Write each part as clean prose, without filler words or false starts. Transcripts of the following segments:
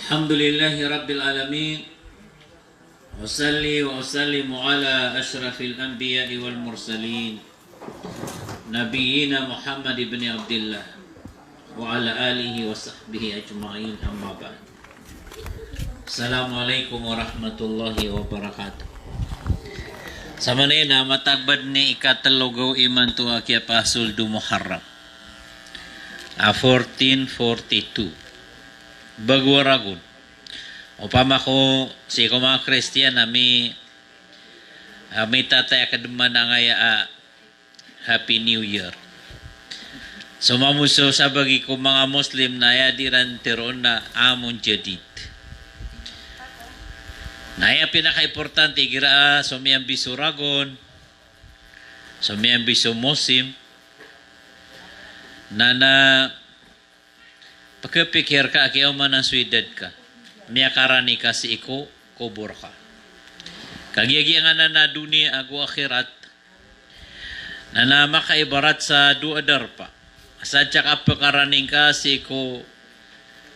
الحمد لله رب العالمين وصلي وأسلم على أشرف الأنبياء والمرسلين نبينا محمد بن عبد الله وعلى آله وصحبه أجمعين أما بعد. السلام عليكم ورحمة الله وبركاته. Sa manina matagbad ni ikatalogaw iman to akya pasul du Muharram 1442 bagwaragon upama ko si ko mga Kristiyan may tatay akaduma na ngaya Happy New Year. So mamuso sa bagi ko mga Muslim na yadiran teron na amon jadid. Naya pinaka-importante gira sumiyang bisuragon, sumiyang bisomosim, na pagkapikir ka akiyaw man ang swidad ka, miyakarani ka si iko, kubur ka. Kagyagi nga na dunia ago akhirat, na makaibarat sa duadar pa. Asadya ka pagkaraning ka si iko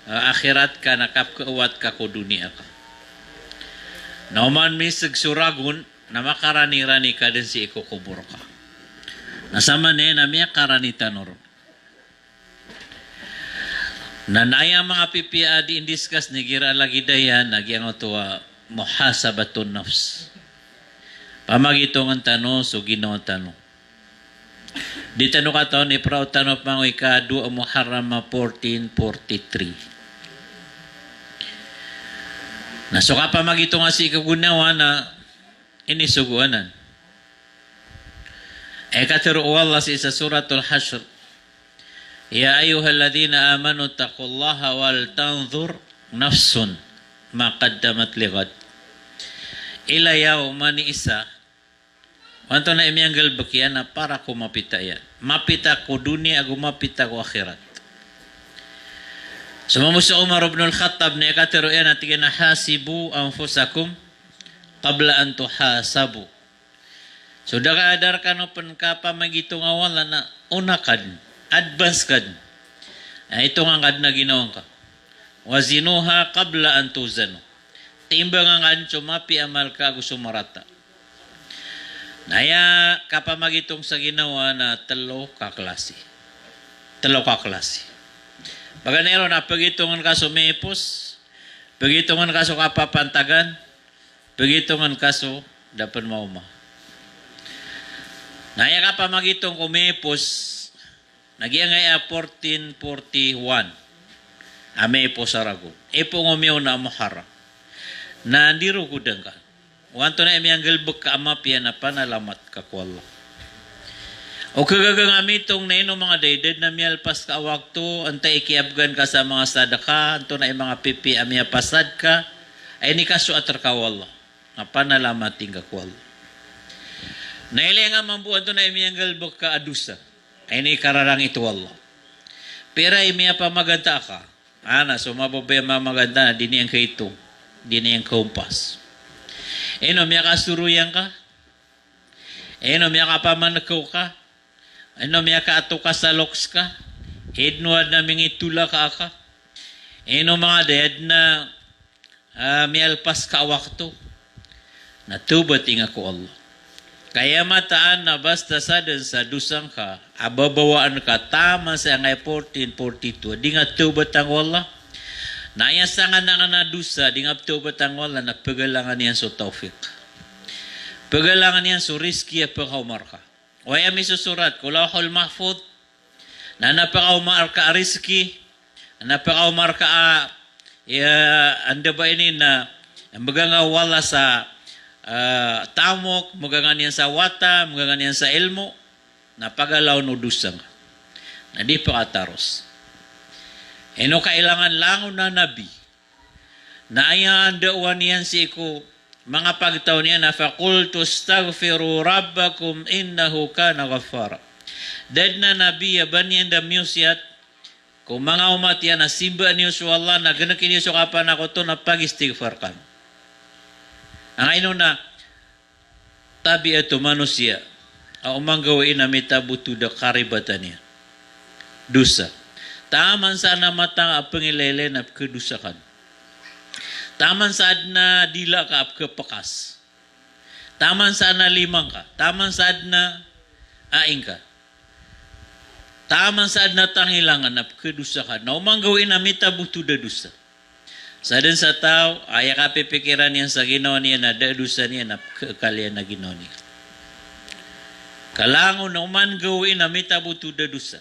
akhirat ka, nakapkauwat ka ko dunia ka. Nauman misig suragun na makarani-rani ka din si iko kubur ka. Nasama na miya karani tanor. Na naya mga pipia di indiskas ni gira lagi dayan nagyang tuwa muhasabatun nafs. Pamagitong ang tano so ginawa tano. Di tano ka to ni prao tano pangoy ka du Muharram 1443. Nasuka pa magito nga si ikagunawa na inisuguanan. Katiro Allah sa suratul Hashr. Ya ayyuhalladhina amanu taqullaha wal tanzur nafsun ma qaddamat lighad. Ila yawman isa. Wanto na imiyanggal bakyan na para ko mapita yan. Mapita ko dunia, mapita ko akhirat. Sumamusa Umar ibn al-Khattab na ikatiro yan at hasibu anfusakum qabla an tuhasabu. So dakadar ka no pankapa magitong awala na unakan, advance kad. Ito nga kad na ginawan ka. Wazinuha qabla an tuzanu. Timbang ang ancho mapi amal ka gusto marata. Naya kapamagitong sa ginawa na talo ka klase. Talo ka klase. Baganero na pagitungan ka sumipos, pagitungan ka so kapapantagan, pagitungan ka so dapat mauma. Naya ka pa magitong kumipos, nagyangay 1441, amipos arago. Ipong umiyaw na Muharram. Na andiro kudang ka. Wanto na imiyang galbuk ka amapya na panalamat ka ko Allah. O kagagamitong na ino mga dayded na miyalpas ka awakto, antay ikiabgan ka sa mga sadaka, anto na mga pipi amya pasad ka, ay ni kaso atar ka wala. Nga panalamating ka wala. Nailay nga mambuan to na imiyang galbog ka adusa, ay ni kararang ito wala. Pero imiya pa maganda ka, so mababay maganda na diniyang kaitong, diniyang kumpas. Ino miya kasuruyang ka, ino miya ka pamanakaw ka, ano miya ka ato ka sa loks ka? Hidnuad na mingitula ka ka? Ano mga dead na miyalpas ka awakto? Natubating ako Allah. Kaya mataan na basta sa dusang ka, ababawaan ka, tama sa ngay 1442, di nga tubat ang Allah. Nayasangan na nga na dusa, di nga tubat ang Allah, na pagalangan niyan so tawfiq. Pagalangan niyan so riski at pagkaumar ka. Waya mi susurat, kulahul mahfud, na napakaumar ka ariski, napakaumar ka anda ba ini na magaga wala sa tamok, magaga niyan sa wata, magaga niyan sa ilmo, napagalaw no dusang, na di pa kataros. Eno kailangan langon na nabi, na ayan dawan niyan si ko, mga pagtaw niya na fakultu astaghfiru rabbakum innahu kana ghaffara. Dad na nabiya banyan da musyat kung mga umat yan na simba niyo sa Allah na ganakin niyo sa kapan ako to na pag-istighfar ka. Ang ino na tabi ito manusia ang umang gawin na may tabuto da karibatan niya. Dusa. Taman sana matang apangilele na kedusakan. Taman saad na dila ka ap kepakas. Taman saad na limang ka. Taman saad na aing ka. Taman saad na tangilangan ap kedusa ka. Na umang gawin na mita buto da dusa. Sa din sa tao, aya ka pipikiran niya sa ginawa niya na da dusa niya na kekalian na ginawa niya. Kalango na uman gawin na mita buto da dusa.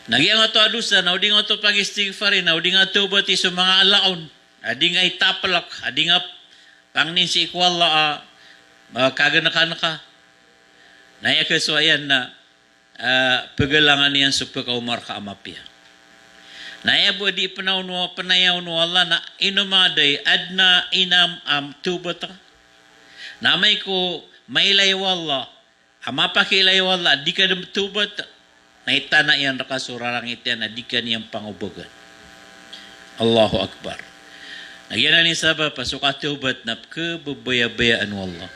Nagyang ato adusa, na uding ato pag-istighfarin, na uding ato bati sa mga alaon, adi nga itaplak, adi nga pangnin si ikwala, kaganakan ka. Naya kaswayan na pagalangan niyan sa pagkaumar ka amapya. Naya po di panayaw no Allah na inumaday adna inam tubata. Namay ko mailay wala, amapakilay wala, di ka dam tubata. Naitana yan rakasurarang itiyan na di ka niyang pangubagan. Allahu Akbar. Nagyan na ni Saba, pasukatubat na kababaya-bayaan wallah.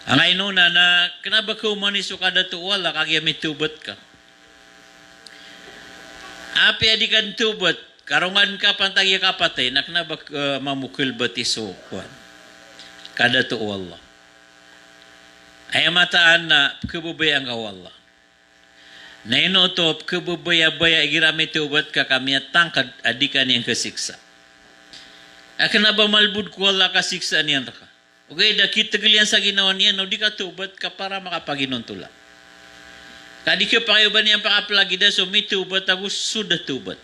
Ang aynuna na kanaba ko manisuka na to wala kagyamit tubat ka. Api adi kan tubat, karungan ka pantagya kapatay, na kanaba mamukil batiso kuan. Kada to wala. Ay mataan na kababayaan ka wala. Na inutop kababaya-baya igiramit ubat ka kami at tangkad adikan niyang kasiksa. Akan na ba malbud ko wala kasiksa niyan ka? Okay, dakit tagalian sa ginawa niyan, no, di ka tubat ka para makapaginuntula. Kadi ka pa kayo ba niyang pakapalagida, so may tubat ako, sudah tubat.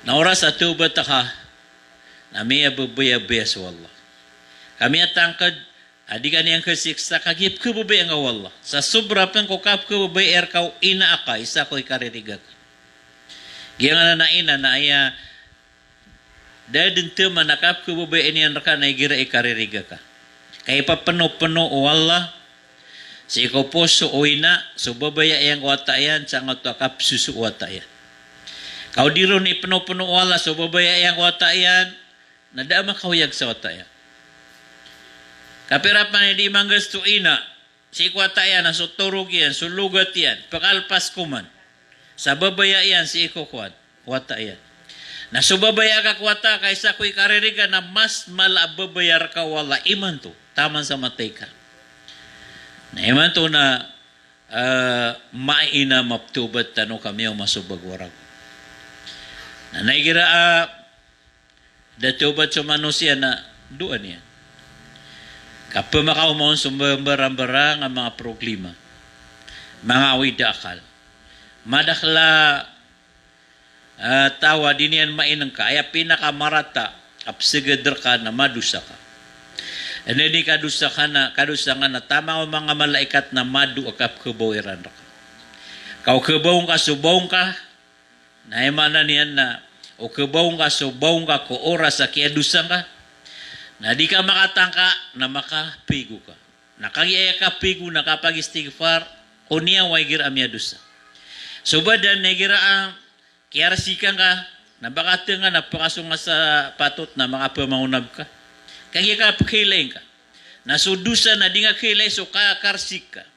Na oras at tubat ka, na may ababaya-baya sa wala. Kami at tangkad, adi ka niyang kasiksa, kagip kababay ang awala. Sa sobra pen ko kap kababay erkaw ina aka, isa ko'y karirigag. Giyang na ina na aya, dadin tema na kap kababay iniyan ka na igira ikaririga ka. Kaya papano-pano o wala, si ikaw po so o ina, so babaya iyang wata yan, sa nga to kap susu wata yan. Kau diro ni pano-pano o wala, so babaya iyang wata yan, nadama kahuyag sa wata yan. Kapirapan ni di manggas to ina, si ikwata yan, so turog yan, so lugat yan, pakalpas kuman. Sa babaya yan, si ikukwat, wata yan. Na so babaya ka kwata, kaysa ko'y kaririga na mas malababayar ka wala, iman to, taman sa matay ka. Na iman to na maina maptubat tano kami ang masubagwarag. Na naigira, datubat sa manusia na doon yan. Kapag makaumon sumbarang-barang ang mga proklima, mga awidakal, madakla tawa din yan mainang ka, ay pinakamarata, apsigadar ka na madusa ka. And then kadusa ka na tama ang mga malaikat na madu akap kabawiran ka. Kau kabawang ka, subawang ka, na imana niyan na, o kabawang ka, subawang ka, ko oras sa kiadusa ka, na di ka makatangka na makapigo ka. Nakagiyaya ka pigo, nakapag-istighfar, o niya way gira amya dusa. So badan na gira ang kiarasikan ka, na baka nga napakasunga sa patot na makapamangunab ka. Kaya ka pakilayin ka. Na so dusa na di nga kilay, so kakarsik ka.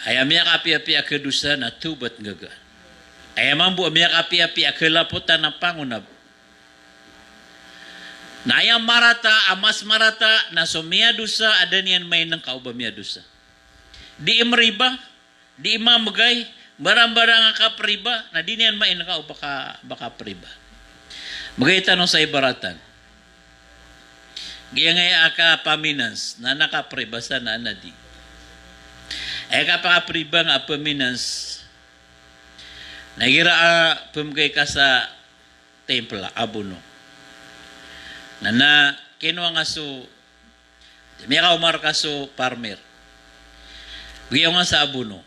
Ay amya kapi-api akadusa na tubat ngaga. Ay amambu amya kapi-api akalaputan ng pangunab. Na ayang marata, amas marata, na sumiya dusa, ada niyan may nang kauba miya dusa. Di imriba, di imamagay, barang-barang ang kapriba, na di niyan may nang kauba baka priba. Magay tanong sa ibaratan. Gaya ngay aka paminans, na nakapriba sa na di. Ay kapakapriba nga paminans, nagira pumgay ka sa templa, abuno. Na kinuha nga so, may kaumar ka so farmer. Bigyan nga sa abuno.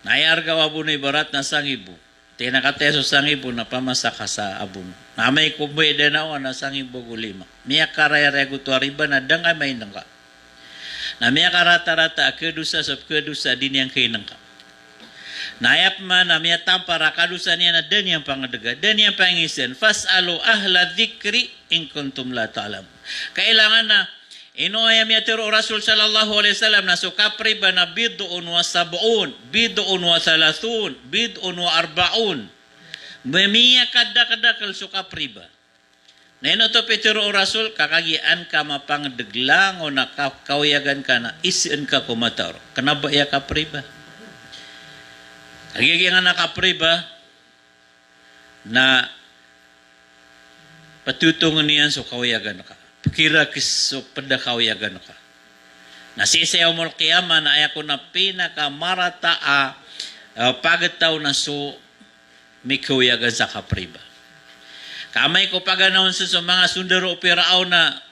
Nayargaw abuno ibarat na sangibo. Tinakateso sangibo na pamasaka sa abuno. Na may kumbay din ako na sangibo gulima. Miya karayarego to ariba na dangay may nangka. Na miya karata-rata kedusa sa kedusa din yang kainangka. Nayap man na miya tampara kadusa niya na dan yang pangadaga, dan yang pangisin, fas'alu ahla dhikri in kuntum la ta'lam. Kailangan na, inuaya miya tiro Rasul sallallahu alaihi wasallam na sukapri ba na bid'un wa sab'un, bid'un wa thalathun, bid'un wa arba'un. Memiya kada-kadakal so kapriba. Neno to Petro o Rasul, kakagian ka mapangdeglang o nakakawayagan ka na isin ka kumatar. Kanaba ya kapriba? Kagiyan nga nakapriba na patutungan niyan so kawayagan ka. Kira so padakawayagan ka. Nasisayaw mo kiyama na ayako na pinakamarata pagataw na so may kawayagan sa kapriba. Kamay ko paganawon sa mga sundaro operaw na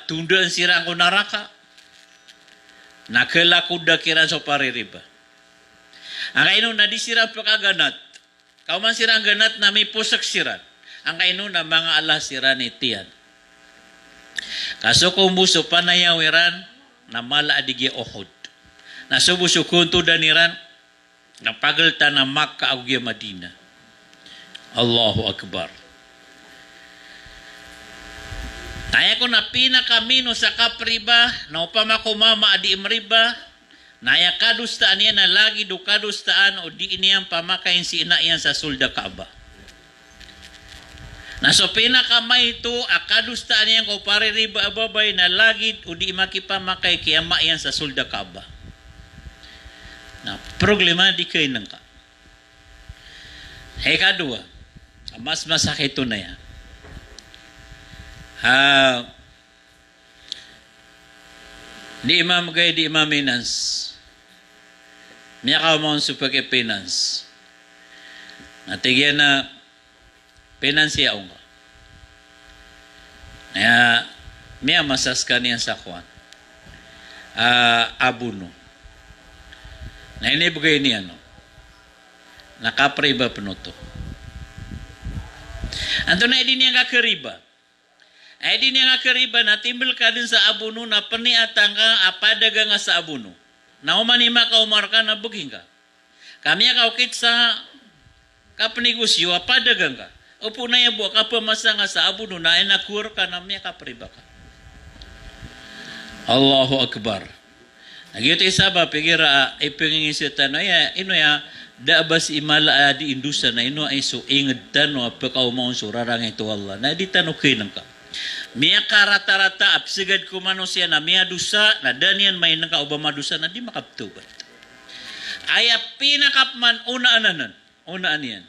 tundaan sira ko naraka. Nakalakuda kiran sa paririba. Ang kaino na di sira pagkaganat. Kauman sira ang ganat na may pusak siran. Ang kaino na mga alas sira ni tiyan. Kaso kung buso panayawiran na mala adigi ohod. Nasubuso kunto daniran na pagalta na Makkah agya Madina. Allahu Akbar. Naya ko na pinakamino sa kapriba, na upama ko mama adi imriba, naya kadustaan niya na lagi do kadustaan o di iniyang pamakain si ina iyan sa sulda Kaaba. Na so pinakamay ito, akadustaan niya ko paririba ababay na lagi o di makipamakay kiyama iyan sa sulda Kaaba. Na problema di kayo nang ka. Kadua, mas masakit ito na yan. Di imam gay, di imam minans. Miya ka mo sa pag-finance. Natigyan na pinansiya nga. Miya masas ka niya sa kwan. Abuno. Na inibigay niya, no? Nakapriba penuto. Anto na edin yang kakeriba. Edin yang kakeriba na timbul ka din sa abuno na paniatang ka apadaga nga sa abuno. Na umanima ka umar ka na buging ka. Kami ka ukit sa kapanegosyo apadaga ka. Upo na yung buwa ka pamasa nga sa abuno na inakur ka na miya kapriba ka. Allahu Akbar. Nagyuti isaba pigira ipingingisita na ino ya dabas imala di indusa na ino ay so inged tano apakaw maun surarang ito Allah na di tano kinang ka miya karata-rata apsigad kumano siya na miya dusa na danian may nang kaubama dusa na di makaptubat ay pinakapman unaan yan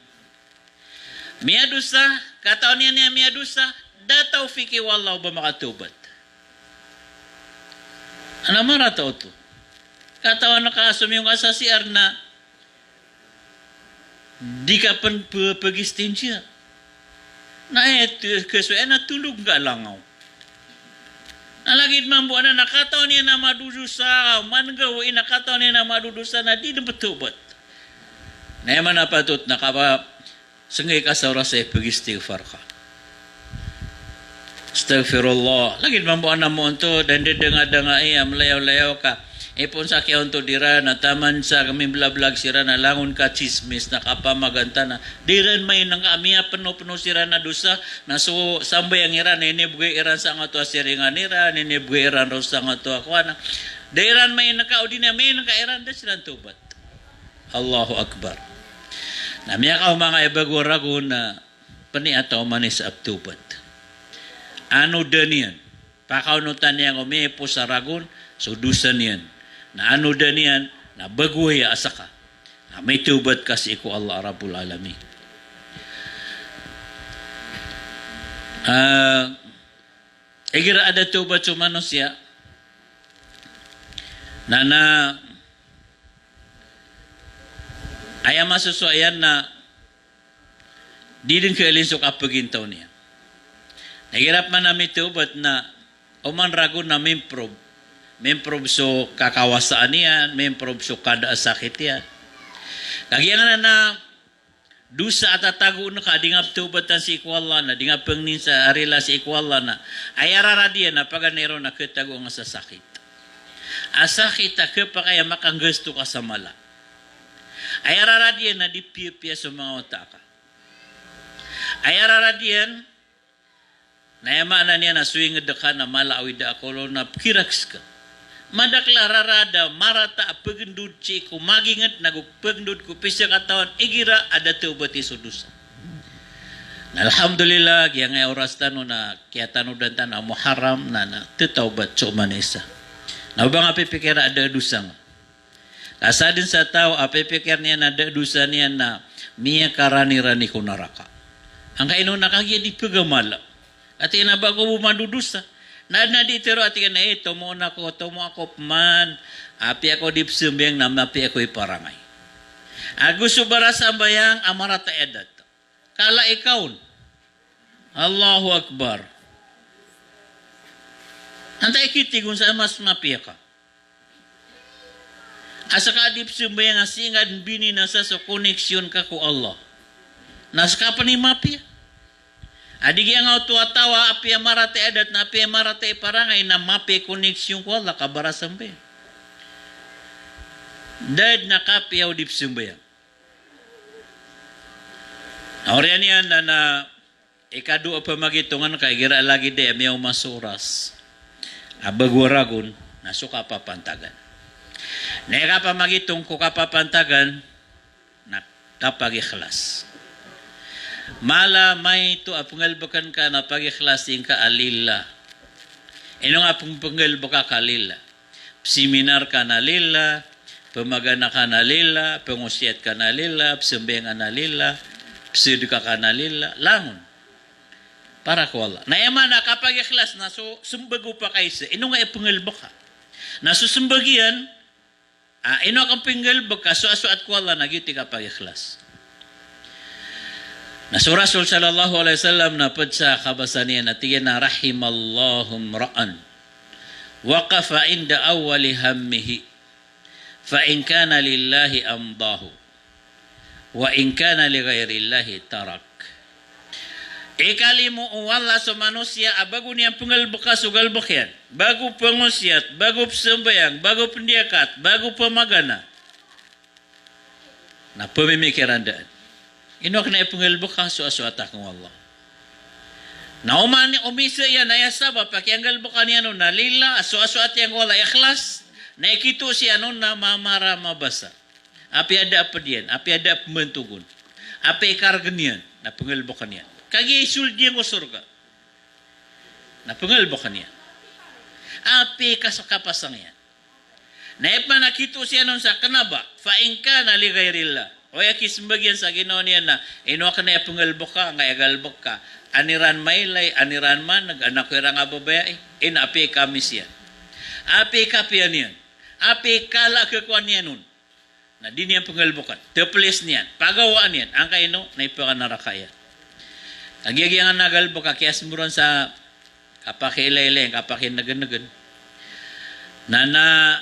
miya dusa kataon niya miya dusa dataw fiki wallahu ba makatubat ano marata ito kataon na kaasum yung asasiar na di ka pan pagistin siya. Na kesuai na tulog nga langaw. Nalagid man buwan na nakataon niya na madudusa, manggawin nakataon niya na madudusa na di na betubat. Na yaman na patut na kapa sangay ka sa oras ay pag-istighfar ka. Astaghfirullah. Lagid man buwan na mo ito, danga-danga iya, malayaw-layaw ka. Ipon sa kiyon to dira na taman sa kami blablag sira na langon ka chismis na kapamaganta na diran may nang amiya penuh-penuh sira na dusa na so sambay ang iran ninibugay iran sa nga to siringan iran ninibugay iran ro sa nga to akwana diran may nakaudi na may nakairan da sila tubat. Allahu Akbar. Na miya ka mga ibagurago na paniataw manis abtubat. Ano danian? Pakaunutan niya umipo sa ragon so dusan yan. Na ano danian, na baguhay asa ka. Na may tubat kasi ko Allah Rabbul Alamin. Igira ada tubat sa manusia. Na ayaw masusuayan na di din kailin so kapagintaw niya. Nahirap man namin tubat na uman rago na mimprob so kakawasaan yan, memprob so kada sakit yan. Kagyan na dusa at tatago na ka, di nga tubatan si ikwala na, di nga pangnin sa arila si ikwala na, ay araradiyan na paganero na kitago nga sa sakit. Asakit na kapakaya makanggusto ka sa mala. Ay araradiyan na di piya sa mga otaka. Ay araradiyan na yaman na niya na suwing ka na mala awida ako na kiraks ka. Madakla rarada marata pegendud ciku magingat nagu pegendud ku pisya katawan igira ada teubati sudusa. Alhamdulillah yang oras tanu na kiatanu dan tanah Muharram nana tetaubat cumanesa. Nah bang apa pikir ada dosa? Kasadin saya tahu apa pikirnya ada dosa niya na miya karani-rani ko naraka. Ang kaino nakagya di pegamala. At inabago mo madudusa. Na di tero at na tomo ako man. Api ako dipsumbeng na mapi ako iparangay. Agus subarasa bayang amarata edat. Kala ikaw. Allahu Akbar. Antay kiti kung saan mas mapi ka. Asa ka dipsumbeng asingad bini nasa sa koneksyon ka ko Allah. Naska pa ni mapi. Adig yang auto atawa api amarate adat na api amarate parangay na mapi koneksyon ko Allah kabarasambe. Dad na kapi au dipsumbe. Orian yan na ikadu apa magitungan kay gira lagi de miyaw masuras. Abagwaragon nasuka pa pantagan. Neka pa magitung ko kapapantagan na kapag ikhlas. Mala may ito apungalbakan ka na pag-ikhlasin ka alila. Ino nga pungpungalbaka ka alila. Seminar ka na alila, pamagana ka na alila, pangusyat ka na alila, psambengan na alila, psidika ka na alila, langon. Para ko Allah. Nayaman na kapag ikhlas na so sumbago pa kaysa, ino nga ipungalbaka. Nasusumbagian, ino kang pingalbaka, so at ko Allah nagyuti kapag ikhlas. Nasu Rasul sallallahu alaihi wasallam na padsa kabasanian na tiyan na rahimallahu mra'an waqafa inda awwali hammihi fa in kana lillahi amdahu wa in kana li ghairillahi tarak. Ikalimu wala sa manusia bago niya pengalbukas ugalbukyan, bago pengusyat, bago sembayang, bago pendiakat, bago pemagana. Na pemimikiran daan. Ino kena pengalbuka suatu akong Allah. Na umani umisa yan na yasaba pakianggal buka niya nun na lila suatu yang wala ikhlas na ikito siya nun na mamara mabasa. Api ada apa diyan, api ada pembentugun, api karganian na pengalbuka niya. Kagi isul diyan ko surga. Na pengalbuka niya. Api kasakapasang yan. Na ipa nakito siya nun sa kanaba fa in kana li ghairillah. O yakis bagian sa Ginoo niya na ino ka na ipungalbok ka, nga igalbok ka. Aniran maylay, aniran man, nag-anak ko nga babae, api kami siya. Api kapian niyan. Api kala kakuan niya nun. Na di niya pungalbokan. Teplis niyan. Pagawaan niyan. Ang kaino, na ipakanarakayan. Nagyagi nga nagalbok ka, kaya sumuran sa kapakilaylay, kapakinagan-nagan. Na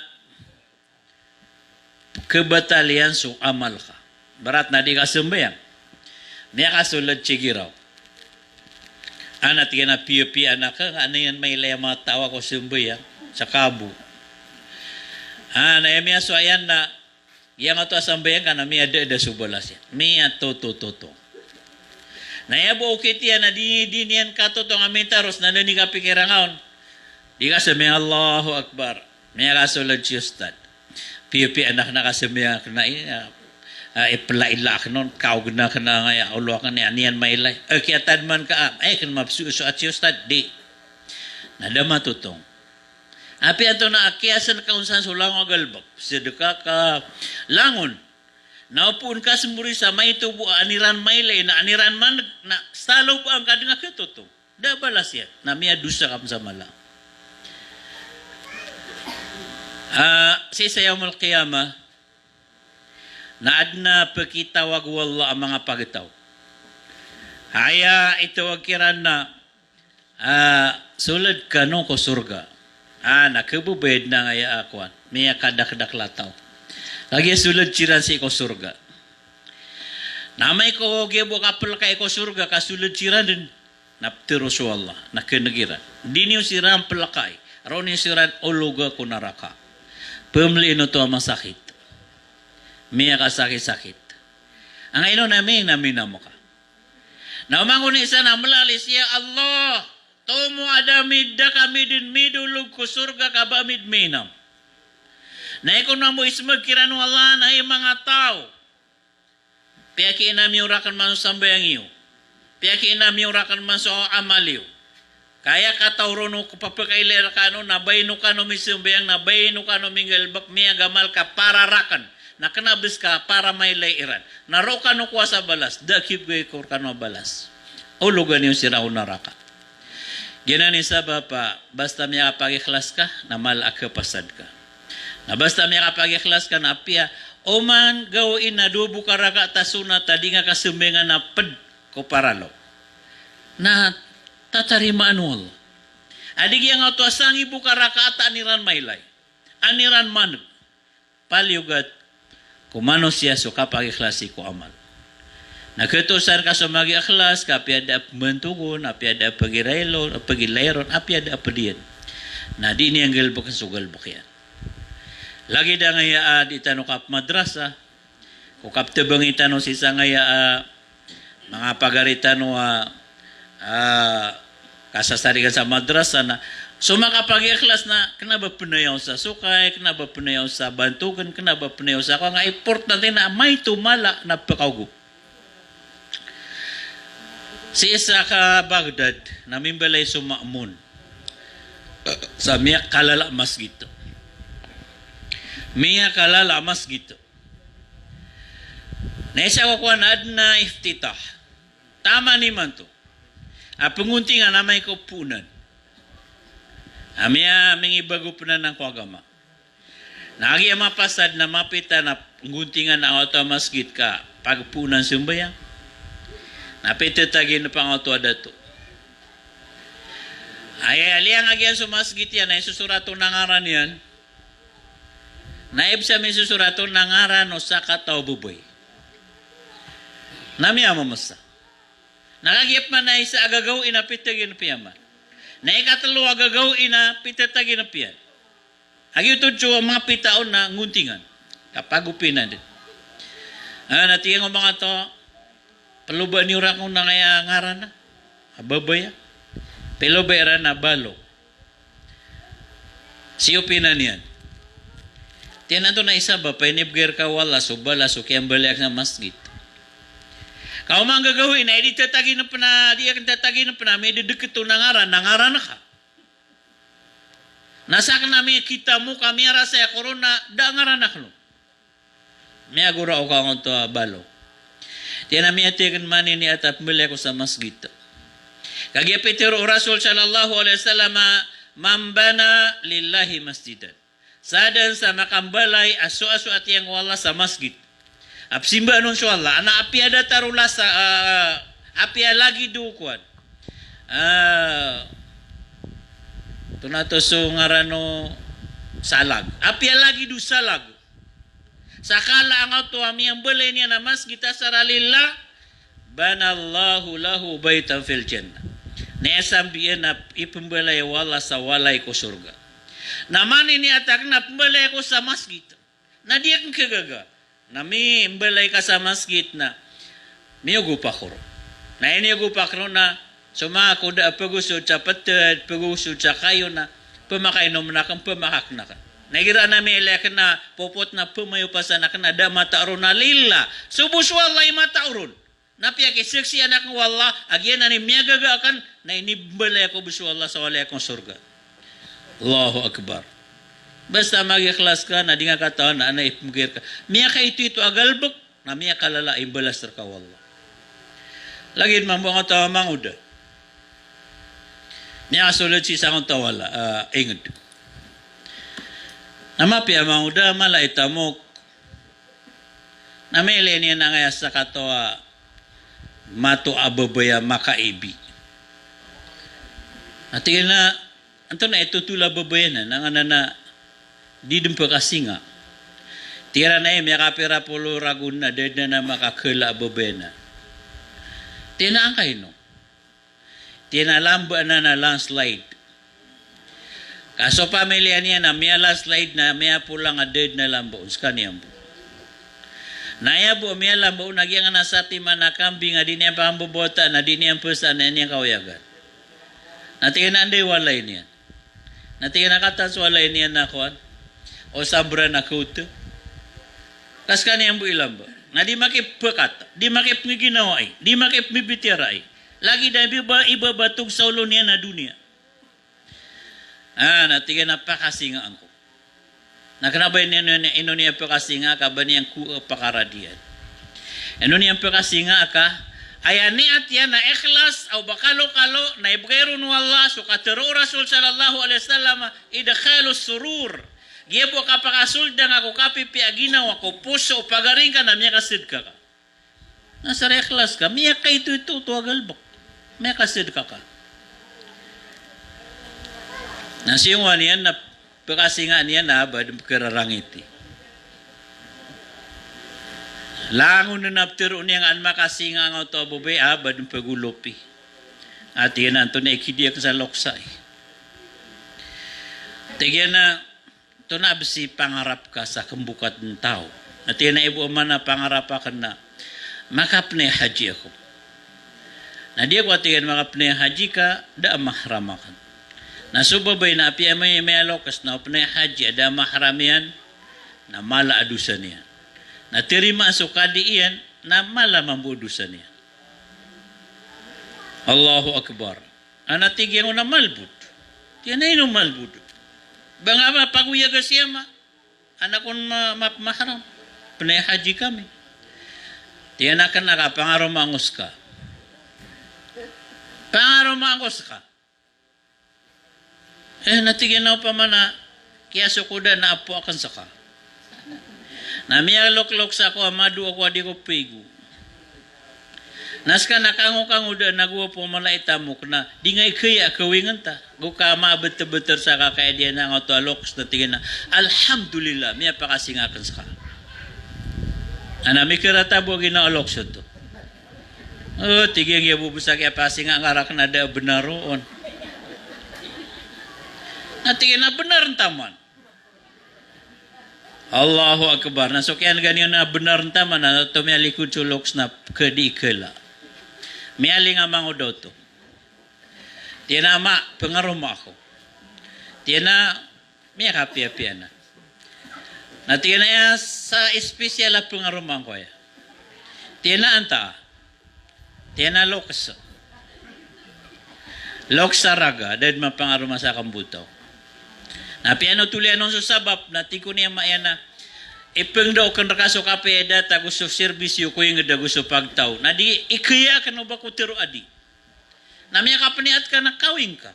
kebatalian so amal ka. Barat na di ka sumbayang. Niya kasulad sigiraw. Anak yan na piyo-piyo anak ka. Ano yan may laya mga tawa ko sumbayang. Sa kabo. Naya so ayan na. Yang ato asambayang ka na miya da subalas yan. Miya to. Naya bo ukit yan na di niyan katotong amintaros na nani ka pikirangaon. Di ka sabi Allahu Akbar. Miya kasulad si Ustad. Piyo-piyo anak na kasambayang ka na ipalailak nun, kaug na ka na nga, ulo ka na yan mailay. Kiatad man ka, kan mapsuso at siyostad, di. Nadama tutong. Api ato na akiasan ka unsan sulang agalbak, sedeka ka langon. Naupun ka semuri sa may tubo aniran mailay, na aniran man, na stalo pa ang kadang akitutong. Da balas yan, na miya dusa kam sa mala. Sa yawmul qiyamah, na adna pagkitawag wala ang mga pagitaw. Haya ito wag kiran na sulad ka no ko surga. Nakabubed na ngaya akuan. Miya kadak-dak lataw. Lagi sulad ciran si ko surga. Namay ko gebo kapal kay ko surga kasulad ciran din naptiro so Allah nakenegira. Diniyo siran pelakay. Roni siran uluga ko naraka. Pemli no to masakit. Miya ka sakit-sakit. Ang ino namin mo ka. Na umangon isa na melalis, ya Allah, tumu ada midda kami din midulog ko surga ka ba midminam. Na ikaw na mo ismag kirano Allah na mga tao. Piyaki inami urakan man sambayang iyo. Piyaki inami urakan man so amaliw. Kaya katawro no kapapakailera ka no, nabay no ka no misumbayang, nabay no ka no mingalbak miya gamal ka para rakan. Nakanabis ka para may lairan. Naro ka no kuwa sa balas, dakip gay ko ka no balas. O lugan yung siraw na raka. Ganyan isa ba pa, basta miya kapag-ikhlas ka, na malak pasad ka. Na basta miya kapag-ikhlas ka, na apya, o man gawin na dubo ka raka tasuna, tadi nga kasumingan na pad ko paralo. Na tatarima anul. Adig yang auto asang ibu karaka ata aniran mailay. Aniran manug. Paliugat kumano siya so kapag ikhlasi ko amal. Nagkatusan ka sa mag-ikhlas, kapiada mentugon, apiada pagiraylo, pagilayron, apiada apadiyan. Na di niyang galbok ang sugalbok yan. Lagi da ngaya di tanong kap madrasa, kukap tebang itano si sa ngaya mga pagaritano kasasarikan sa madrasa na so makapag-ikhlas na kenapa penayaw sa sukay, kenapa penayaw sa bantugan, kenapa penayaw sa ako nga importante na may tumala na pagkagup. Si isa ka Baghdad na mimbalay sumaamun sa miyak kalala masjid. Miyak kalala masjid. Naisa ko kuha na adna iftitah. Tama ni man to. Penguntingan na may kupunan. Amya mingibago punan ng kuagama. Nagi mapasad na mapita na nguntingan na auto masjid ka pagpunan sumbayang. Napita tagin na pang auto adato. Ay aliyang agyan sa masjid yan ay susurato nangaran yan. Naib sa may susurato nangaran o sa kataw buboy. Nami amamasa. Nakagip man na isa agagaw inapitagin na piyaman. Na ikatalo agagaw inapitatagin na piyan. Agitod siya mga pitaon na nguntingan. Kapag upinan din. Natingin ko mga to, paluba ni ura kong nangaya ngaran na. Ababaya. Pelobera na balo. Si upinan yan. Tiyan na isa ba, painibgir ka wala, so bala, so kiyang balik na masjid. Kau mang gagawin na, di tatagin na pa na, di akan tatagin na pa na, may didikit ito nangaran na ka. Nasa ka namin kita mo, kami arasa ya korona, da ngaran na ka. May agura o ka to balo. Tiyan namin atigan mani ni atap muli ko sa masjid. Kagiyapitir o Rasul sallallahu alaihi wasallam, mambana lillahi masjidan. Sadan sa makambalay, aso-aso at yang wala sa masjid. Apsimba nun so Allah, ana apia ada tarula sa apia lagi dukuan. Tunato so ngarano salag. Apia lagi du salag. Sakala ang auto ami ang balay niya na masjid saralillah, banallahu lahu baitan fil jannah. Nesambiyan na ipembalay wala sa walay ko surga. Naman ini atak na pembalay ko sa masjid. Na dia kang kagaga. Nami imbalay ka sa masjid na miyugo pa ko. Na iniugo pa ko na sumako da pagusod sa patad, pagusod sa kayo na pumakainom na kang pumakak na ka. Nagira na may ilak na popot na pumayo pa sa na da matauron na lila. Subus walay matauron. Napiyak iseksi anak ng wala, agyan na ni miyagaga akan na inibbalay ako busu Allah sa walay akong surga. Allahu Akbar. Basta mag-ikhlas ka na di nga katawan na ipumgir ka. Miya ka ito agalbok na miya kalala imbalas ka wallah. Lagin man mga tawa manguda. Miya kasulad si isang tawala. Ingod. Namapi ang manguda malaitamok. Namili niya na ngaya sa katawa mato ababaya makaibi. At tingin na anto na itutula babaya na na di dumpa kasinga. Tira na may kapira polo ragun na dead na makakala babena. Tinaang kayo no? Tinalamba na landslide. Kaso pamilya niya na may landslide na may pulang nga dead na lambaon sa kaniyang po. Naya po may lambaon nagyang nga nasati man na kambing nga di niya pambubota na di niya pusa na niyang kawayagan. Natingin na anday walay niya. Natingin na katas walay niya na kuwan. O sabra na kauta. Kas kaniyang builam ba? Na di makipakata, di makipginawa di makipbibitira lagi na iba batog sa ulo niya na dunia. Natiga na pakasingaan ko. Nakanabay niya ino niya pakasinga ka ba niyang pakaradian. Ino niya pakasinga ka, ayani at yan na ikhlas o bakalo-kalo na ibgayron wallah so katero Rasul sallallahu alaihi wasallam idakhalu surur. Gibo ka pakasulda nga ako kapipi aginaw ako puso pagaring ka na miya kasid ka. Nasa ikhlas ka, miya ka ito tuwagalbok. Miya kasid ka. Nasiyong niyan na pagkasinga niya na ba kararangiti. Langon na naptiro niya nga makasinga nga ito abubay abad ng pagulopi. At yan na ito na ikidiyak sa loksay. Tigyan na ito na absi pangarap ka sa kambukat ng tao. At yan na ibo man na pangarap ka na makapne haji ako. Na di ako tigyan makapne haji ka da mahrama ka. Nasubabay na api may alokas na upna haji ada mahramian na mala adusan niya. Na terima sukadi iyan na mala mambudusan niya. Allahu Akbar. Anatigyan ko na malbud. Tiyan na yun malbud. Banga ba paguya ka siya ma? Anak kong mahram. Pnay haji kami. Tiyan na ka nakapangaro mangos ka. Pangaro mangos ka. Natigyan na pa man na kaya sukuda na apo akan saka. Na miya lok-lok sa ako, amadu ako adi ko pigu. Naska nakango-kango da nagwa po malaita mo na di nga ikaya kawingan ta. Guka maabet-beter sa kakaya diyan na nga to aloks na tingin na alhamdulillah miya pakasingakan saka. Anami kirata bo gina aloks to. Tigyan nga bubusak ya pasinga ngarak na da benaroon. Natigyan na benar taman. Allahu Akbar. Nasukyan ganyan na benar taman na ito may likod suloks na kadikala. May aling amang o to. Tiyan na ma, pengaruh mo ako. Tiyan na, may kapi-api na. Natiyan na ya sa espesyal na pengaruh mo ko ya. Tiyan na anta. Tiyan na lokas. Loks sa raga, dahil mapangaruh mo sa kambutaw. Na piano tulian nung susabab na tiko niya maayana ipeng daw kan rakaso kape data gusto servisyo ko yung da gusto pagtaw na di ikaya ka no ba ko tiro adi na miya kapaniat ka na kawing ka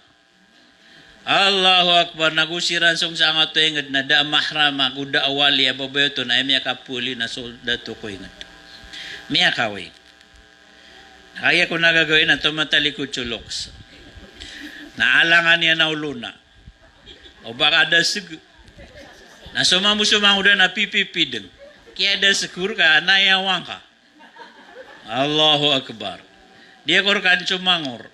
Allahu Akbar nagusiran song sa nga to yung na da mahrama kuda awali ababayo to na miya kapuli na soldato ko yung miya kawing kaya ko nagagawin na tumatalikod chuloks naalangan niya na uluna o baka ada seg na sumang udah na pipipideng kaya ada segur ka nayawang ka Allahu Akbar dia korkan sumangor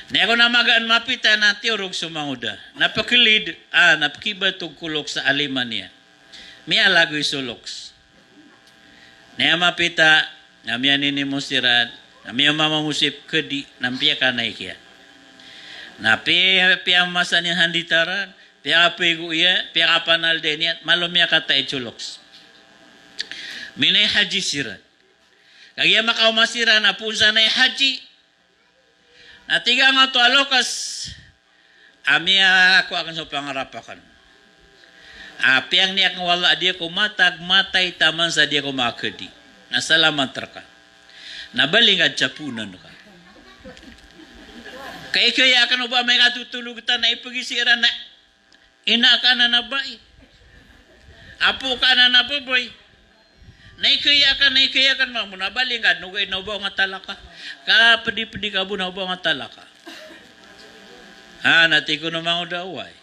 na ako namagaan mapita na tiurog sumanguda napakilid napakibatog kulok sa aliman niya miya lagoy suloks na mapita na miya ninimusiran na miya mamamusip kedi nampiya kanay kaya na pia masa ni handitaran, pia pegu iya, pia panal deniat, malum ya kata echuloks. Minay haji siran. Kaya makau masiran na punsa na haji. Na tiga nga to alokas, amia ako akan sa pangarapakan. Piang niya kang wala dia ko matay taman sa dia ko makadi. Nasalamat ka. Nabalingad chapunan ka. Kaya akan ba may katutulog ta na ipagisiran na ina ka na nabay. Apo ka na nababoy. Naikaya kan mamuna baling ka nugay na ba nga talaka. Ka pedi ka bu na ba nga talaka. Nati ko na mga udaway.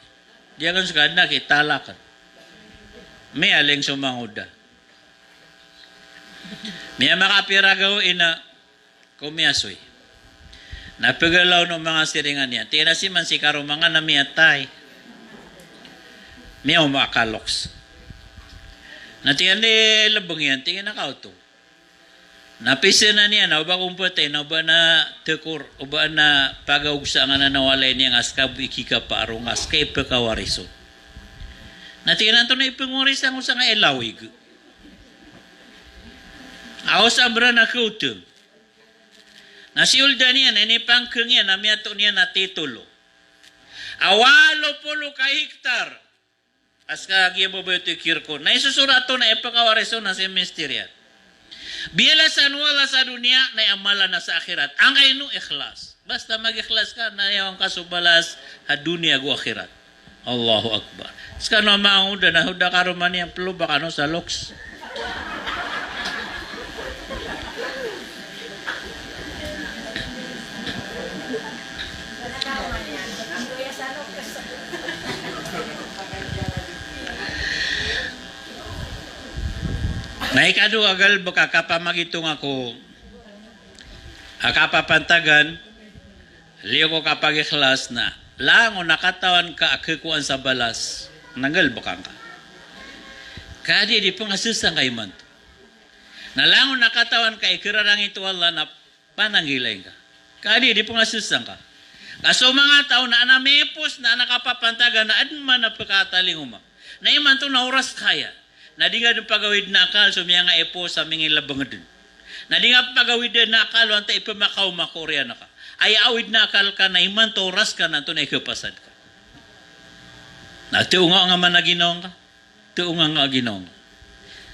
Diya kan suka na kitalakan. May aling sumanguda. May makapiragaw ina kumiasoy. Napagalaw ng mga siringan niya. Tina si man si karo mga namiyatay. Miya umakaloks. Natiyan ni labang yan. Tingin na kauto. Napisa na niya. Na ba kumpatay. Na ba na tekur. O ba na pagawagsa nga na nawalay niya. Askabu ikika parong. Askay pagkawariso. Natinan to na ipunguri sa nga elawig. Ako sa abra na kuto. Nasiulda niya, nanipangkeng niya, namiyato niya na titulo. Awalo pulo ka hektar. As kagya mo ba ito kirko? Na isusurato na ipakawareso na si Mysterian. Biala sa wala sa dunia, na amala na sa akhirat. Ang kayo ikhlas. Basta mag-ikhlas ka, na yung kasubalas ha dunia go akhirat. Allahu Akbar. Ska no mahuda na huda karuman yang perlu baka no sa loks. Naikado agal baka kapamagitong ako akapapantagan liyo ko kapag ikhlas na lang o nakatawan ka akikuan sa balas nanggal bakang ka kadi di pangasusang kay man na lang o nakatawan ka ikirarang ito Allah na pananggilay ka kadi di pangasusang ka kaso mga tao na anamepos na nakapapantagan na adman na pagkataling umak na iman to na oras kaya na di nga pagawid na akal sumya nga epo sa mingin labang dun. Na di nga pagawid na akal wanta ipamakaw makorya na ka. Ay awid na akal ka na iman to oras ka na ito na ikapasad ka. Na tiunga nga man na ginong ka. Tiunga nga ginong.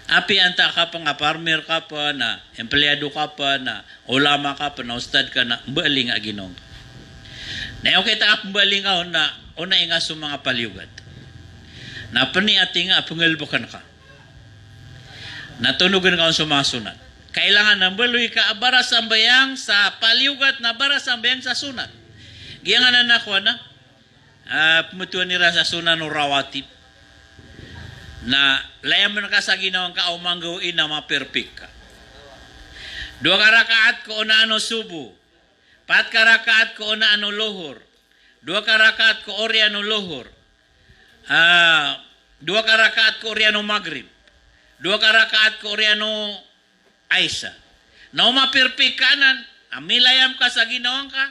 Api anta ka pa nga farmer ka pa na empleyado ka pa na ulama ka pa na ustad ka na mbaling nga ginong. Na yung kita ka mbaling ka na una nga sa mga paliugad. Na pani ati nga pangalbukan ka. Natunugan ka sa mga sunat. Kailangan na baloy ka abara sambayang sa paliugat na abara sambayang sa sunat. Giyangan na nakuha na. Pumutuan nila sa sunat no rawatib. Na layam na ka sa ginawang ka o manggawin na maperpik ka. 2 karakaat ko na ano subo. 4 karakaat ko na ano lohor. 2 karakaat ko ori ano lohor. 2 karakaat ko ori ano magrib. 2 karakaat ko ori ano Aisa. Na umapirpik kanan, amilayam ka sa ginawang ka.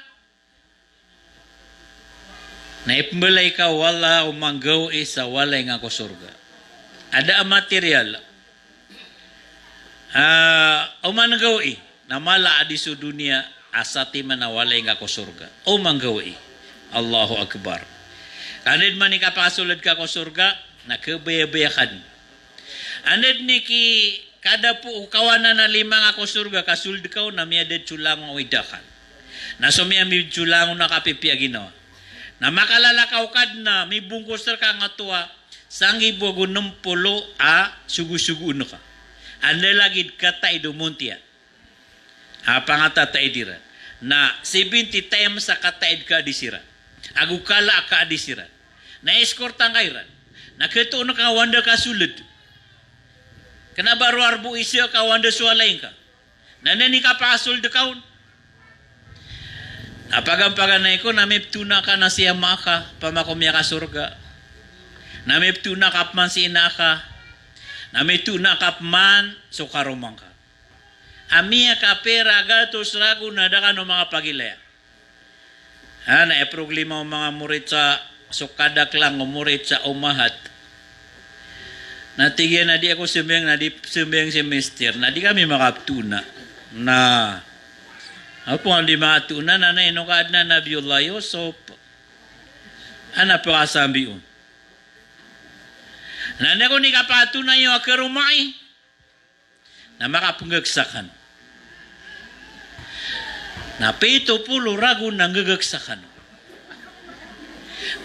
Naipmbalay ka wala umanggaw isa walay nga ko surga. Ada ang material. Umanggaw na mala adi sa dunia asati man na walay nga ko surga. Umanggaw Allahu Akbar. Kanid man ikapasulad ka ko surga, nakabayabayakan. Anid ni ki kada po kawanan na 5 ako surga kasuld kaw na miyadet chulang o idakan. Na sumya mi chulang na kapipya ginawa. Na makalalakaw kad na mi bungkus ka nga tuwa sangi bogo 60 sugu-sugu ka. Anda lagi kata idumuntia. Pangata taidira. Na 70 times sa kataid ka disira. Agukala ka disira. Na escort ang kairan. Nakito na ka wanda ka sulod. Kena baru arbu isya ka wanda sualain ka. Nanani ka pasul de kaun. Apagampagan na iko namiptuna ka na siya maka pamakumya ka surga. Namiptuna ka man si ina ka. Namiptuna ka man sukarumang ka. Amia ka pera gatos ragu na da ka no mga pagilaya. Na problema o mga murit sa sukadak lang o murit sa umahat. Natigyan na di ako sumbayang na di sumbayang si Mister na di kami makaptuna na ako ang di makatuna na inukad na Nabiullah Yusuf ana pa kasambi un na ako ni kapatuna yung akarumay na makapanggagsakan na 70 ragu nang gagagsakan.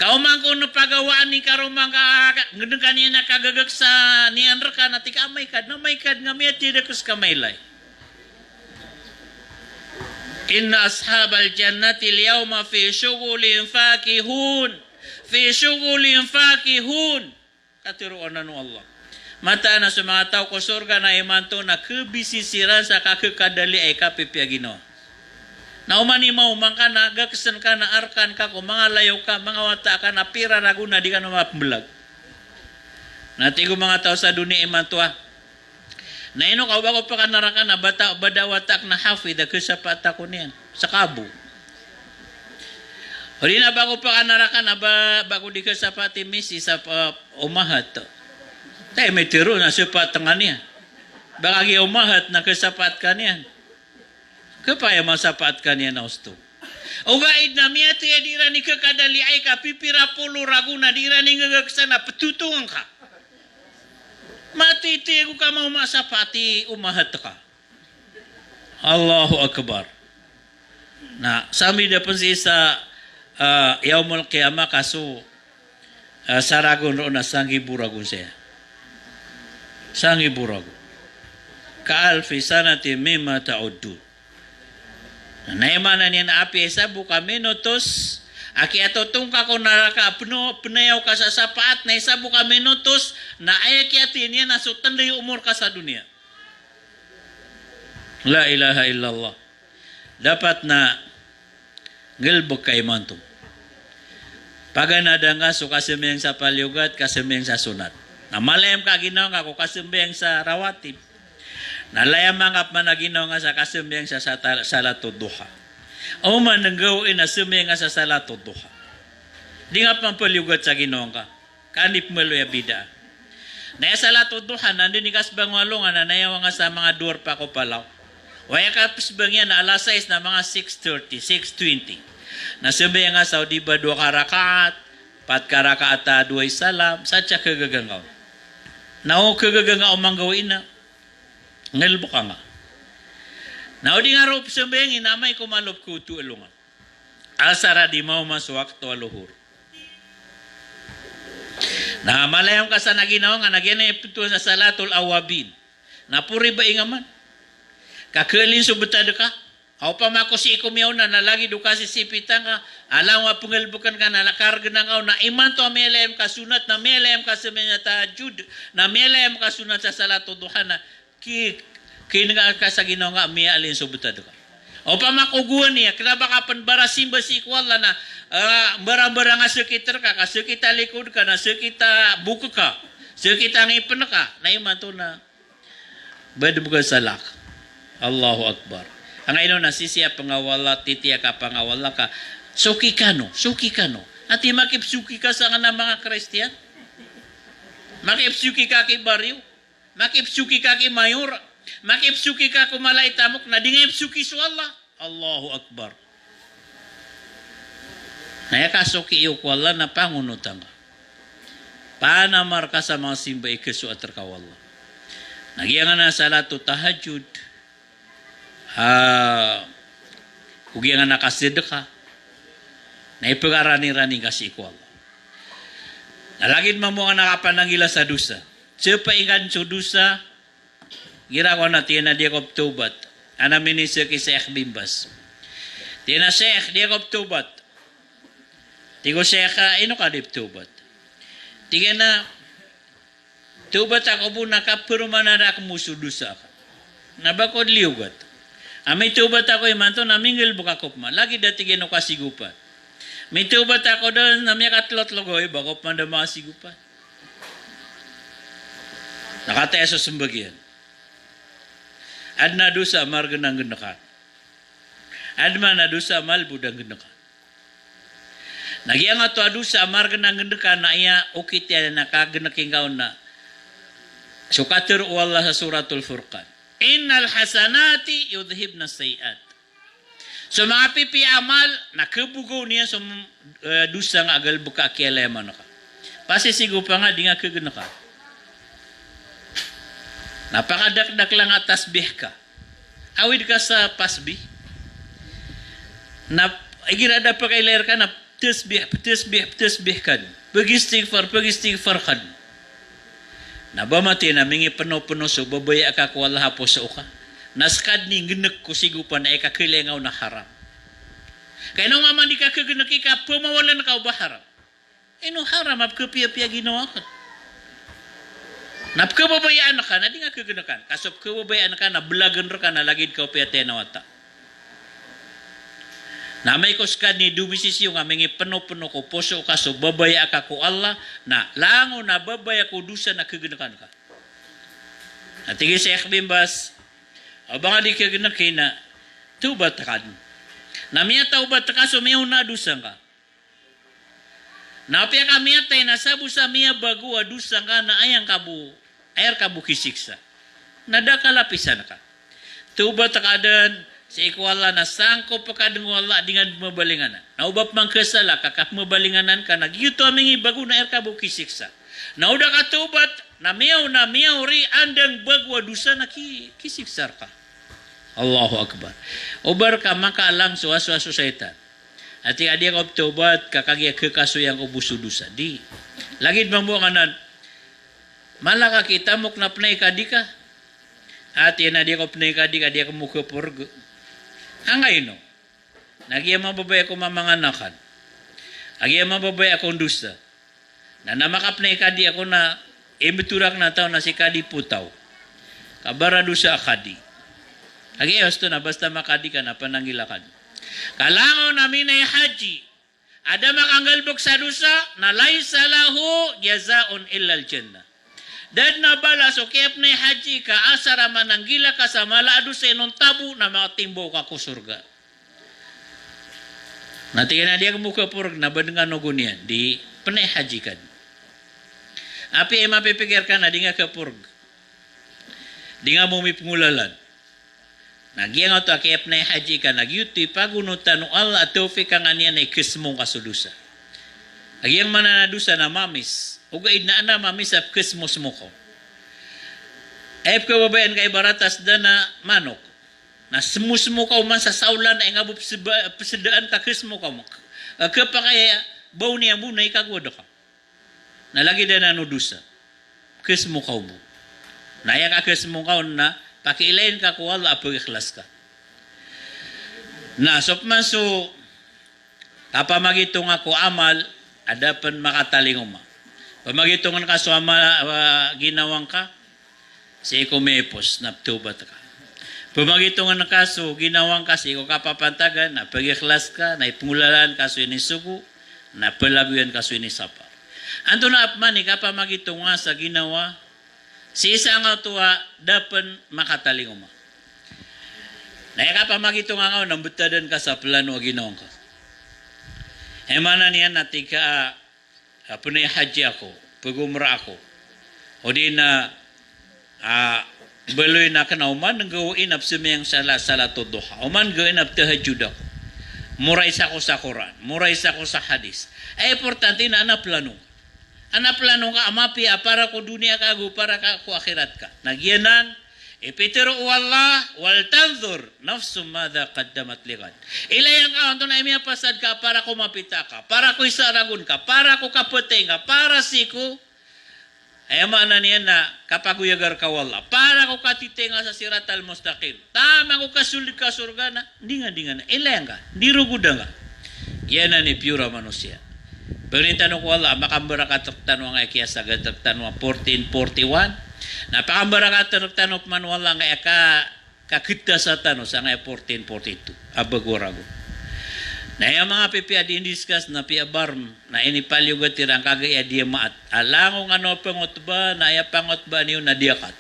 Kauman ko no pagawaan ni karumang ngedeng kanina nakagagag sa niandra ka na tika may kad nga may tidakus kamaylay. Inna ashabal jannati al-yawma fi syughulin fakihun. Fi syughulin fakihun. Katiruan na Allah. Mata na sa mga tao ko surga na imanto na kebisisiran sa kakekadali ay kapipyagino. Na umani maumang ka na, gakasan ka na, arkan ka ko, mga layo ka, mga wata ka na, pira ragu na, di ka na mapambulag. Natigo mga tao sa dunia iman to na ino ka, bago pa ka narakan na, badawatak na hafid, sa pata ko niyan, sa kabo. O di na bago pa kanarakan, bago di ka sapati misi sa umahat to. Tayo may tiro na sapat nga niya. Baka umahat na kasapat ka niyan. Kapaya masapat ka niya na usto. O gaid na miya tiya dira ni kakadali ay ka pipira pulo ragu na dira ni ngagaksana petutungan ka. Matitigo ka mau masapati umahat ka. Allahu Akbar. Nah, sami dapat si sa yaumul qiyamah kaso saragon ro na sangi buragun siya. Sangi buragun. Kaalfi sanati mimma ta'uddu. Naimana niyan api sa buka minutos aki atotong ka ko naraka penayaw ka sa sapaat na isa buka minutos na ayak yatin niya nasutan day umur ka sa dunia. La ilaha illallah. Dapat na ngelbog kay mantum. Pag nadang ka so kasemeng sa palyugat, kasemeng sa sunat. Na malayam ka ginaw ka ko kasemeng sa rawatib. Nalayam mangap managinaw nga sa kasemeng sa salatud duha. O man nanggawin na semeng sa salatud duha. Di nga pampalyugat sa ginaw ka. Kanip mo ya bida. Na salatud duha nandun ni kasbang walong na nayaw nga sa mga dur pa ko palaw. Waya kapsbang yan na alas 6 na mga 6:30, 6:20. Nasabi nga sa di ba 2 karakaat, 4 karakaat 2 salam, sa tsa kagagangaw. Nao kagagangaw manggawin na. Ngelbo ka nga. Nao di nga roop sabihin, inamay kumalop kutu alungan. Asara di mau maswak to aluhur. Na malayam ka sa naginaw nga, nagyan ito sa salatul awabin. Napuri ba ingaman? Kakalin subutado ka. Aw pa mako si ikumiyaw na nalagi duka si sipitang ka. Alam wa pungelbukan ka na nakarga ng aw na iman to amelayam ka sunat na melayam ka sa mga tahajud na melayam ka sunat sa salato duha na kinanga ka sa ginaw nga miya alin subutado ka. Aw pa makuguan niya kaya baka panbarasim ba si ikwala na barang-barang nga sekitar ka sekita likod ka na sekita buka ka sekita ngipan ka na iman to na badbuga salak. Allahu Akbar. Ang ino na sisiya pangawala, titiya ka pangawala ka. Suki ka no. Ati makipsuki ka sa nga mga Kristiyan. Makipsuki ka kay baryo. Makipsuki ka kay mayor. Makipsuki ka kumalay tamok na di nga ipsuki sa Allah. Allahu Akbar. Naya ka suki iyo ko Allah na pangunutan ka. Panamar ka sa mga simba ikesu at terkawala. Nagyangan na salatu tahajud. Kugi nga nakasidka na ipagarani-rani kasi ko Allah. Nalagid mo nga nakapanangila sa dusa. Siya ingan sa dusa, girawa na tiyan na di ako tubat. Anamin ni Seki Sheikh Bimbas. Tiyan na Sheikh, di ako tubat. Tigo Sheikh, ino ka di tubat. Tiyan na, tubat ako po nakapurumanara ako muso dusa ka. Nabakod liugat. May tubat ako imanto na mingil buka kopma. Lagi dati gino kasigupan. May tubat ako doon na may katlot logoy bakop man na mga sigupan. Nakataya sa sumbagyan. Adna dosa marganang gendakan. Adma na dosa malbudang gendakan. Nagyang ato adusa marganang gendakan na iya ukit yan nakagenaking kaon na. Sukatir Allah sa suratul Furqan. Innal hasanati yudhibna sayiat. So mga pipi amal, nakabugaw niya sa dusa nga agal buka kialaman ka. Pasisigo pa nga, di nga kagana ka. Napakadakdak lang at tasbih ka. Awid ka sa pasbih. Igirada pa kay layar ka na tasbih ka. Pag-istighfar ka. Nabamati na mingi pano-pano so babaya ka ko wala po sa uka. Naskad ni ginek ko sigupan na ikakilengaw na haram. Kaya nung maman di ka kaginek ka, pumawalan ka ba haram? Ino haram, apkapiya-piya ginawa ka. Napkababayaan ka, na di nga kaginakan. Kasop kababayaan ka, na bulagan ka, na lagid ka piya tenawata. Na may kuskad ni dumisisyo nga mingi pano-pano ko poso ka so babaya ka ko Allah na lango na babaya ko dusa na kaginakan ka. At tigil si Bimbas, abang di kaginakin na tubat ka. Na miya taubat ka so miyaw na dusa ka. Napia kami atay nasabu sa miya bago adusa nga na ayang kabu ayar kabu kisiksa. Nadakalapisan ka. Tuba takadan sa ikwala na sangko pakadeng wala dengan mabalinganan. Naubap mang kesala kakap mabalinganan ka nagyuto amingi bago na ayar kabu kisiksa. Nauda ka tubat na miyaw ri andang bagwa dusa na kisiksar ka. Allahu Akbar. Ubar ka makaalang suwa-suwa setan. At adia ka tubat kakagya kekaso yang ubuso dusa. Di. Lagid mambuanganan. Malaka kita mok na pnay kadika. At yan adia ka pnay kadika dia ka mukha purgo. Hangay no. Nagya mababay ako mamanganakan. Nagya mababay akong dusa. Na namakapnay kadi ako na imbiturak na tao na si kadi putaw. Kabara dusa akadi. Nagya to na basta makadi ka na panangilakan. Kalangaw namin ay haji. Ada makanggalbog sa dusa na laysa lahu jazaun illal jannah. Dad na bala so kayap na haji ka asara mananggila ka sa malaado sa inong tabu na makatimbo ka ko surga. Natingin na dia kemuka purg na badengan nogunian di penai haji kan. Api ema pipikirkan na di nga kapurg. Di nga bumi pengulalan. Nagyang ato akayap na haji ka nagyuti pagunutan no Allah atofi kang aniya na ikismong kasudusa. Nagyang mananadusa na mamis. Ugaid na ana mamis ap kismos mo ko. Ayap ka babayan kay baratas da na manok. Na semus mo ka uman sa saulan ay nga pasidaan ka kismo ka mo. Kapakaya bau niya mo na ikagwada ka. Nalagi da na nudusa. Kismo ka mo. Naya ka kismo ka na pakiilayin ka ko wala apag ikhlas ka. Na sopman so kapamagitong ako amal adapan makatalinguma. Pamagitongan ka so amal ginawang ka si kumepos naptubat ka. Pamagitongan ka so ginawang ka si kapapantagan na pag-ikhlas ka na ipungulalan ka so inisugo na palabuyan ka so inisapa. Anto na apman kapamagitongan sa ginawa si isa nga tuwa dapan makatalinguma. Nakapamagito nga nang butadan ka sa plano ginawang ka. Emana niyan natika punay haji ako, pagumra ako. O di na beloy na kanauman nang gawin ap sumiyang sala duha. Uman gawin ap tahajud ako. Muray sa ko sa Quran, muray sa ko sa hadis. Ay importante na plano. Plano ka amapi para ko dunia ka para ka ko akhirat ka. Nagyanan ipitiro wallah wal tanzur nafsum madha qaddamat lighad. Ilayang ka anto na imiya pasad ka para ko mapita ka, para ko isaragon ka, para ko kaputay ka, para siku ay maana niyan na kapag uyagar ka wallah, para ko katitenga sa siratal mustaqim. Tama ko kasulit ka surga na, dingan na. Ilayang ka, diruguda ka. Yan na ni pura manusia. Pagnintanong ko Allah, makambara ka tanong nga kaya sa gadag tanong 1441. Napakambara ka tanong man wala nga kakita sa tanong sa nga 1442. Abagwarago. Na yung mga pipia discuss na piabarm na inipalyo gatirang kagaya diya maat. Alangong ano pangotba na iya pangotba niyo na diakat.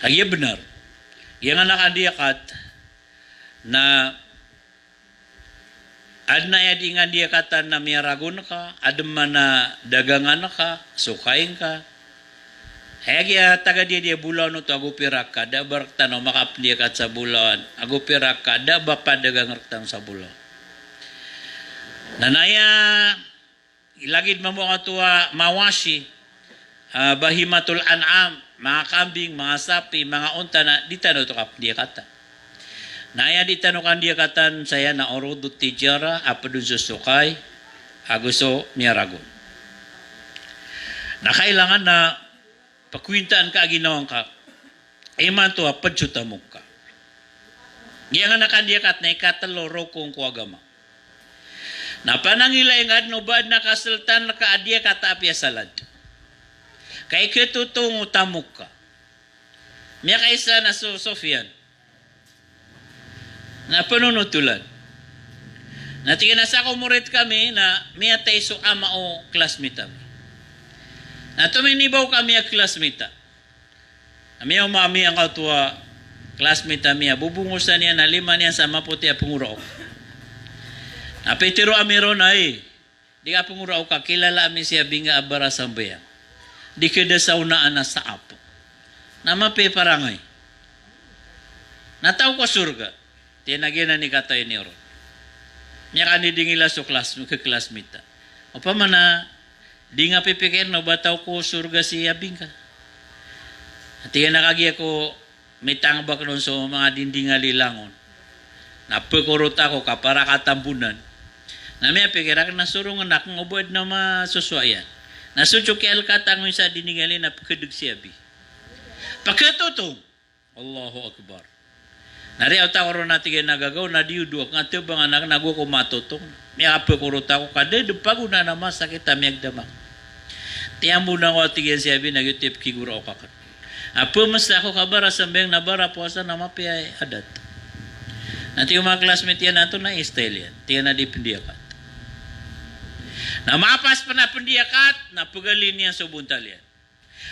Kaya benar. Yung anak diakat na ad na yadingan dia kata na miyaragon ka, ad mana dagangan ka, sukain ka. Haya taga dia bulan no to agu pirak ka, da barktan no makap dia kat sa bulan, agu pirak ka, da bapa dagang rektang sa bulan. Nanaya ilagid mo mga tuwa mawashi, bahimatul an'am, mga kambing, mga sapi, mga unta na dita no to kap dia kata. Naya ditanukan dia katan saya na orudut tijara apa dun susukay aguso miyaragon. Nakailangan na pakwintaan ka ginawang ka iman to padjuta mo ka. Nga nakan dia kat na ikataloro kong kuagama. Napanangilay nga no bad nakasultan ka adia kata apya salad. Kay ketutong utamok ka. Miya kaysa na Sofian. Na panunutulan. Natingin na sa kumurit kami na miya tayo so ama o klasmita. Na tuminibaw kami ang klasmita. Na miya umami ang kautuwa klasmita miya. Bubungusan niya na 5 niya sa maputi at punguro. Na pitiro amiron ay. Di Di ka panguraw ka, kilala amin siya binga abara sa bayang. Di kadasaw na anas sa apo. Namape parangay. Nataw ko surga. Tinagyan ni katay ni Oro. Niya ka ni dingila so klasmita. O pa man na, di nga pipikir na bataw ko surga si abing ka. At yan nakagiya ko, may tangbak nun sa mga dindingali langon. Napakurot ako ka para katambunan. Na may pikirak na surungan akong ubod na masuswayan. Nasucho ki alkatangoy sa dindingali na pagkadag si abi. Pagkatutong, Allahu Akbar. Nariyaw ta ko ron natin nagagaw na diuduak nga tibang anak nago ko matutong. May apakurot ako kada paguna na masakit amiyag damang. Tiyambo na ko atigan si abi nagyutip kiguro o kakat. Apo mas ako kabara sambeng nabara puasa na mapiyay adat. Nanti yung mga classmate yan nato na style yan. Tiyan na di pendiakat. Na mapas pa na pendiakat, na pagalin niya sa buntal yan.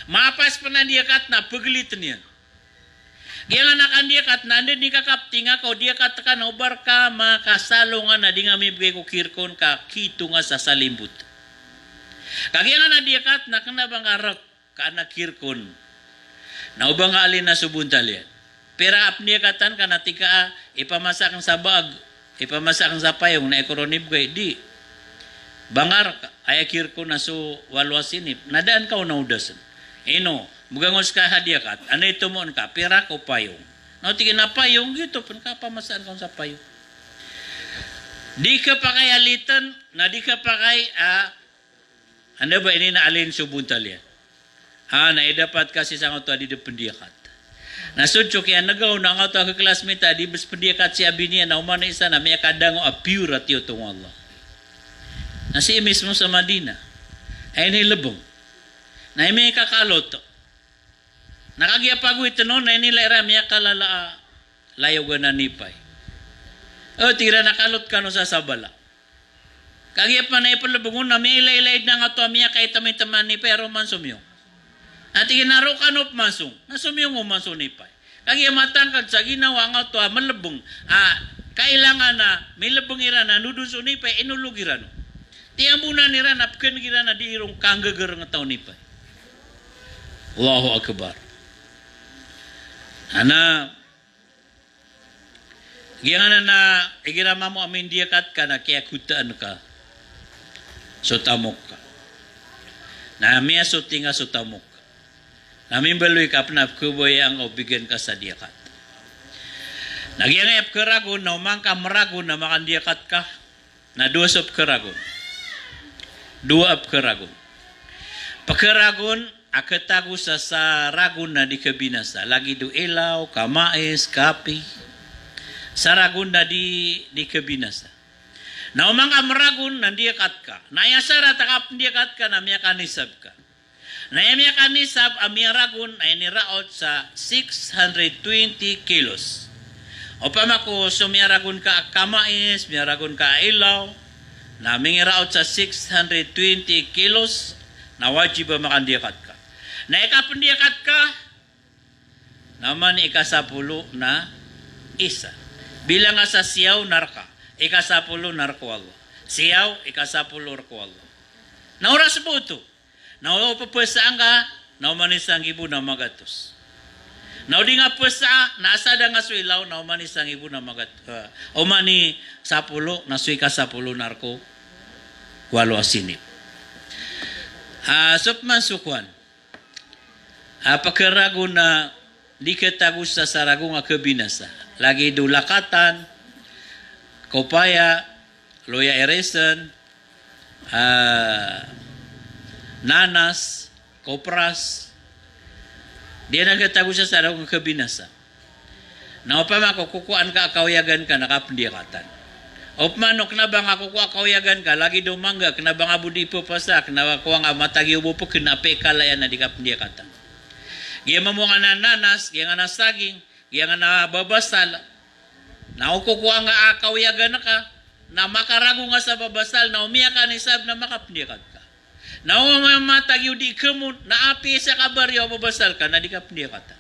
Mapas pa na diakat, na pagalitan yan. Kaya nga nakandiakat, na ando di kakapti nga ko, diakat ka na ubar ka, makasalo nga na di nga may bigay ko kirkon ka, kito nga sa salimbut. Kaya nga na diakat, na kanabang arak ka na kirkon. Na ubang nga alin na subuntal yan. Pero apniya katan ka na tika ipamasak ang sabag, ipamasak ang sapayong na ekoronib gay, di. Bangar, ayakir ko na so walwasinip, nadaan ka o naudasan. Ino, mugangos ka hadiakat, anay tumuon ka, pira ko payong. No, tigin na payong, gito, pan ka pamasaan ka sa payong. Di ka pa kay alitan, na di ka pa kay, ano ba ini na alin subuntal yan? Naidapat kasi sa nga di pendiakat. Nasudso kaya nagaw na nga ito classmate di bas pendiakat si abi niya na umana isa na may kadango a pure at yutong Allah. Nasi mismo sa Madina ay nilabong. Na may kakalot. Nakagiapago ito noon na nila may kalala layo na nipay. O tira nakalot ka no sa sabala. Kagiap pa na ipalabungon na may ilay-ilay na nga ito miya kahit tamay-taman ni pero man sumyong. At ikinaro ka no masong. Nasumyong umasong nipay. Kaya matangkad sa ginawa nga ito malabong. Kailangan na may labong ira na nuduso nipay inulog ira no. Tiyamunan nira napkan gira na di irong kanggagar nga tao nipay. Allahu Akbar. Ana giyana na igirama mo amin diakat ka na kaya kutaan ka. So tamok ka. Na miya so tinga so tamok ka. Namin baloy ka panap kuboy ang obigan ka sa diakat. Nagyangayap karagon na umang kamaragon na makandiakat ka. Na dua sop karagon. Dua ap karagon. Pakaragon akatago sa ragon na di kabinasa. Lagi do ilaw, kamais, kapi. Sa ragon na di kabinasa. Na umang kamaragon nandiakat ka. Nayasara takap nandiakat ka na miya kanisab ka. Na miya kanisab amia ragon ay niraot sa 620 kilos. O pamako so miya ragon ka kamais, miya ragon ka ilaw. Na mingiraot sa 620 kilos na wajib makandiakat ka. Na ikapandiakat ka naman ikasapulo na isa. Bilang nga sa siyaw narka, ikasapulo narko Allah. Siyaw ikasapulo narko Allah. Na oras po ito. Na upapwesaan ka, na umanisang ibu na magatos. Na di nga pwesa, naasada nga suilaw, na umanisang ibu na magatos. Umani sapulo, na suy ka sapulo narko, walo asinip. Sopman sukwan. Pagkarago na di katagus sa sarago nga kabinasa. Lagi dulakatan, kopaya, loya eresan, nanas, kopras. Di nagkatagus sa sarago nga kabinasa. Na upama ko kukuan ka akawayagan ka nakapandiakatan. Upman no knabang ako ko akawayagan ka lagi dumangga knabang abudi po pasa knawa ko ang matagi ubo po kinape kalayan na di kapandiakatan. Giya mo nga nanas, giya nga nasaging, giya nga nababasal. Na ukukuha nga akawayagan na ka, na makarago nga sa babasal, na umiyak ka ni sab na makapandiakad ka. Na umamatag yung di kamon, na api sa kabaryo, babasal ka, na di ka pandiakad.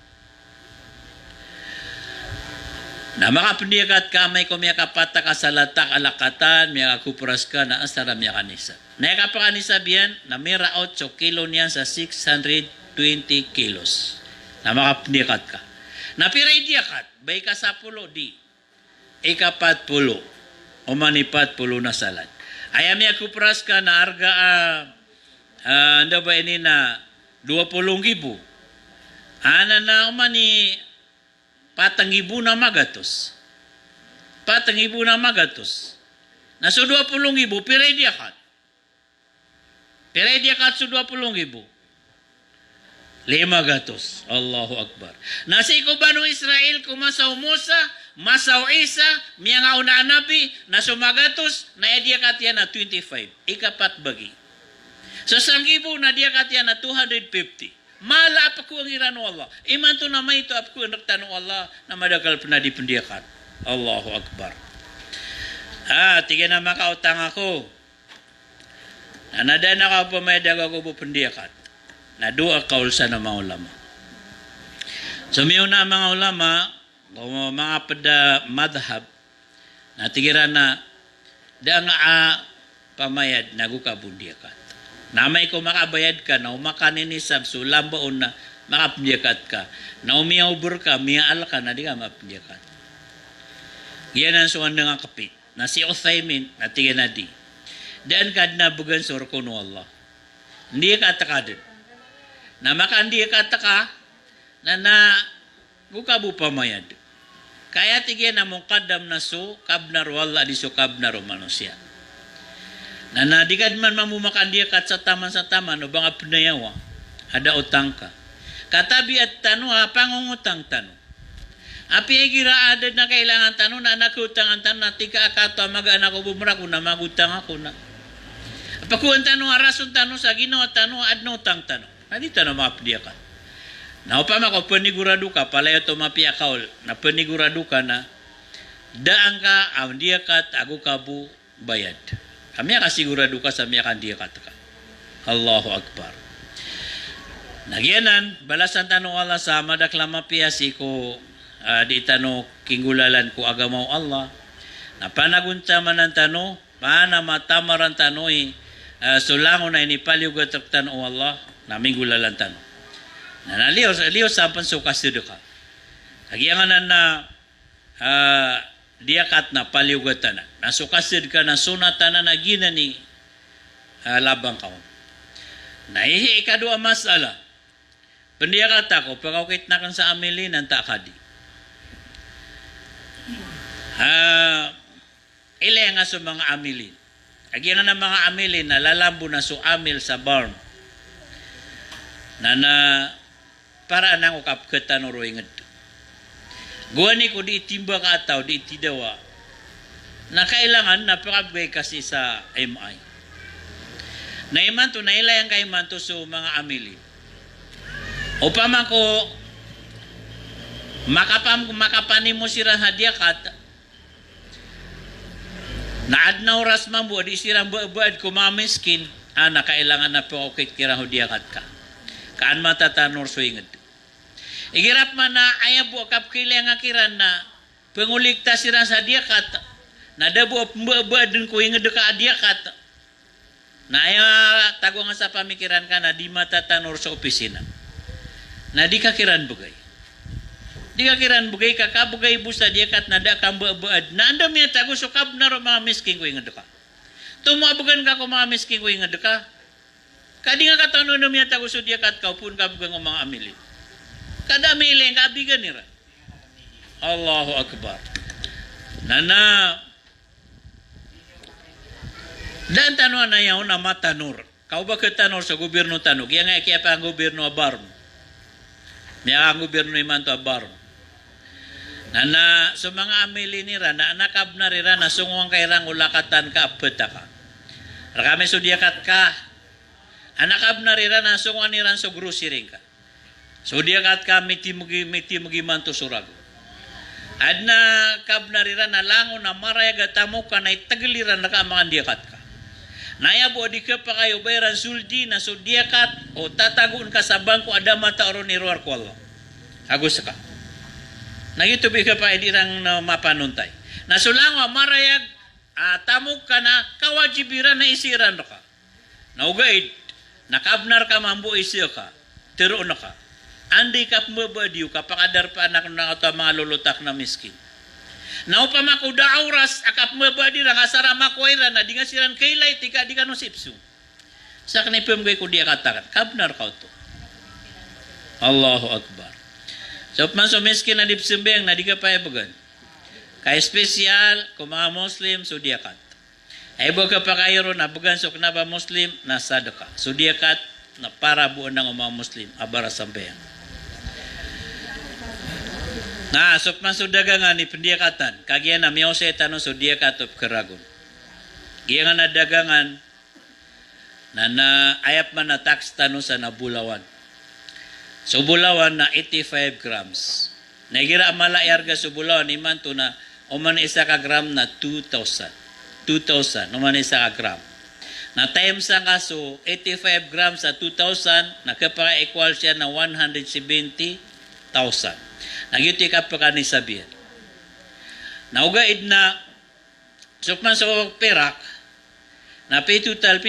Na makapendiakat kamay ko miya kapata ka sa latak alakatan, miya kupras ka na asara miya kanisa. Na kapakanisa biyan, na mira 8 kilo niya sa 620 kilos. Na makapendiakat ka. Na piray diakat, bay ka sa pulo di. Ikapat pulo. O manipat pulo na salad. Ay miya kupras ka na arga anda ba ini na 20,000. Ana na umani 4,000 na magatos. 4,000 na magatos. Na so 20,000, piray diakat. Piray diakat so 20,000. 500. Allahu Akbar. Nasa iko ba nung Israel kumasaw Musa, masaw Isa, miya nga una nabi, na sumagatos, na diakat yan na 25. Ikapat bagi. So 1,000 na diakat yan na 250. Mala pa ko ang irano Allah. Iman to na may ito ap ko ang nagtanong Allah na madagal pa na di pendiakat. Allahu Akbar. Tiga na makautang ako. Nanada na ka pumaydag ako po pendiakat. Na doa kaul sa na mga ulama. Sumiyo na mga ulama, mga pada madhab, na tigira na da nga pamayad naguka pendiakat. Namay ko makabayad ka, na umakanin ni Sabso, lambaon na makapdiakat ka. Na umiyaubur ka, miyaal ka, na di ka mapdiakat. Yan ang suwan nga kapit. Na si Uthaymin, na tiga na di. Daan ka na bugan surko no Allah. Hindi ka atakadin. Na makandi ka ataka, na buka bu pamayad. Kaya tiga na mong kadam na su, kabnar wala di su kabnar manusia. Na nadigad man mamumakan dia kat sa taman no bang apnayawa ada utang ka katabi at tano pangungutang tano api gira ada na kailangan tano na nakutang ang tano na tika akato mag-anak ko bumra ko na magutang ako na apakuan tano arason tano sa ginawa tano adno utang tano nadita na maapdia ka na upama ko panigurado ka palayo to mapiakaol na panigurado ka na daang ka ang dia kat ago kabu bayad. Kami akan sigurado ka sa miya kan dia kata. Allahu Akbar. Nagyanan, balasan tanong Allah sa madaklama piyasi ko di tano kinggulalan ko agamaw Allah. Na panagunta man ang tano, paana matamaran tanoy sulangon na inipaliw gatak tano Allah na minggulalan tano. Na naliw sa pansukas ka. Nagyanan na dia kat na paliugatan na. Nasukasid ka na sunatan na nagina ni labang kaon. Naihi ikadua masala. Pendiakat ako, pagkakit na kan sa amilin, ang takadi. Ilay nga sa mga amilin. Agi nga ng mga amilin na lalambo na su amil sa barn. Na para nang ukapkatan o roingad. Guwani ko di itimba ka ataw, di itidawa, na kailangan na pakabgay kasi sa MI. Naimanto, nailayang kaimanto sa mga amili. Upama ko, makapanin mo sirang hadiakat, na adnaw ras mambu, di sirang buad ko mga miskin, na kailangan na pakukit kirang hadiakat ka. Kaan matatanor suingad. Igirap man na ayaw po kapkili ang akiran na penguligtas sila sa diakat na dabo mbak din ko inged ka diakat na ayaw tago nga sa pamikiran ka na di matatanor sa opisina na di kakiran bugay kakabugay busa diakat na da kang mbak na andam niya tago so kabnar mga misking ko inged ka tumabugan ka ko mga misking ko inged ka kadi nga katanon niya tago so diakat ka upun kabugan ko mga amili kada mileng kabigan nira. Allahu Akbar. Nana dan tanong na yaw na matanur. Kau ba tanur sa gobyerno tanong? Kaya nga kaya pa ang gobyerno abarm. Miya ang gobyerno iman to abarm. Nana sa mga amili nira na nakab na rira na sungwang kairang ulakatan ka apeta ka. Rakami sudiakat ka. Anakab na rira na sungwang niran sa grocery ka. So dia kat ka miti mugi manto surago. Adna kabnarira na lango na maraya gatamo ka na itagiliran na kamangan dia kat ka. Naya bo di ka pa kayo bayaran suldi na so dia kat o tatagun ka sa bangko ada mata oron iruar ko Allah. Agus ka. Nagitubi ka pa, hindi lang na mapanuntay. Nasulangwa, marayag, tamog ka na, kawajibiran na isiran na ka. Naugaid, nakabnar ka, mambu isiyo ka, tiro na ka. Andi ka mabadiyo ka, pakadar pa anak na ito mga lulutak na miskin. Naupa makuda auras, akap mabadi lang, asara makwairan na, di nga siran kailay, tika di ka no sipsu. Sa kanipim gay ko dia katakan, kabnar ka ito. Allahu Akbar. So, man so miskin na dipsimbeng, na di ka payabagan. Kaya espesyal, kung mga Muslim, so dia kat. Ay ka pa kayo ron, abagan so na ba Muslim, nasado ka. So dia kat, na para buon ng mga Muslim, abara sampayang. Nah, sok masuk dagangan ni pendiakatan. Kagian na miyaw sa tanong so diakatop karagon. Giyangan na dagangan na ayap man na tax tanong sa nabulawan. So bulawan na 85 grams. Nagira amala yarga so bulawan iman to na uman isa ka gram na 2,000. 2,000 uman isa ka gram. Na time sa kaso 85 grams sa 2,000 nakapaka-equal siya na 170,000. Nagyuti ka pa ka ni sabihin. Naugaid na sukman sa perak na pitutal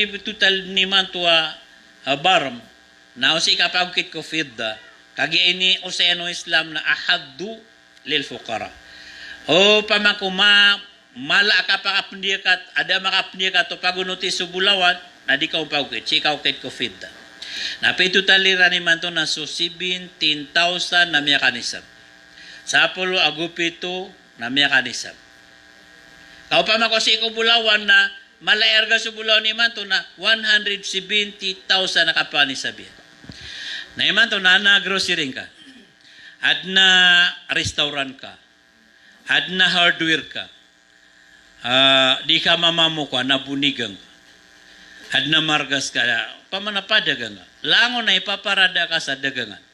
ni mantua baram na usi ka pagkit ko fidda kagi ini useno Islam na ahaddu lil fuqara. O pamakuma mala ka pa kapndikat ada makapndikat to pagunuti subulawan na di ka pagkit si ka ukit ko fidda. Na pitutal ni manto na so 17,000 na miya kanisab. Sa Apollo agupito na miya kanisab. Kau pa mako si bulawan na malayar ga sa bulawan ni man to na 170,000 na kapanisab yan. Na iman to na grocery ka. Ad na restaurant ka. Ad na hardware ka. Di ka mamamu ka na bunigang. Ad na margas ka. Pamanapadagang ka. Lango na ipaparada ka sa dagangan.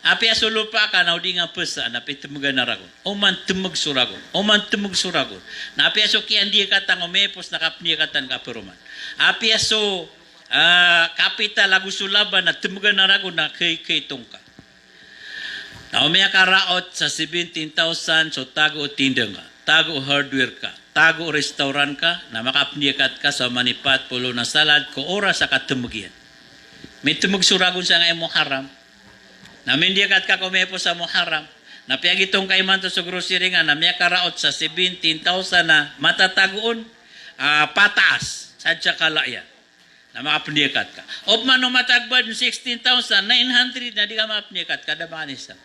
Api asulupa ka na di nga pesa na pitumugan na ragon. O man tumug suragon. O man tumug suragon. Na api aso kian di katang umepos na kapni katan kaperuman. Api aso kapital lagu sulaban na tumugan na ragon na kay tungka. Na umaya karaot sa 17,000 so tago tindang ka. Tago hardware ka. Tago restaurant ka na makapnikat ka sa manipat pulo na salad ko oras sa katumugian. May tumug suragon sa nga mo haram. Namin dia kat ka kumepo sa Muharram. Napiag itong kaiman to sa grocery nga na miya karaot sa 17,000 na matatagoon pataas sa kalaya na makapnikat ka. O man no matagbad 16,900 na di ka makapnikat kada manisa.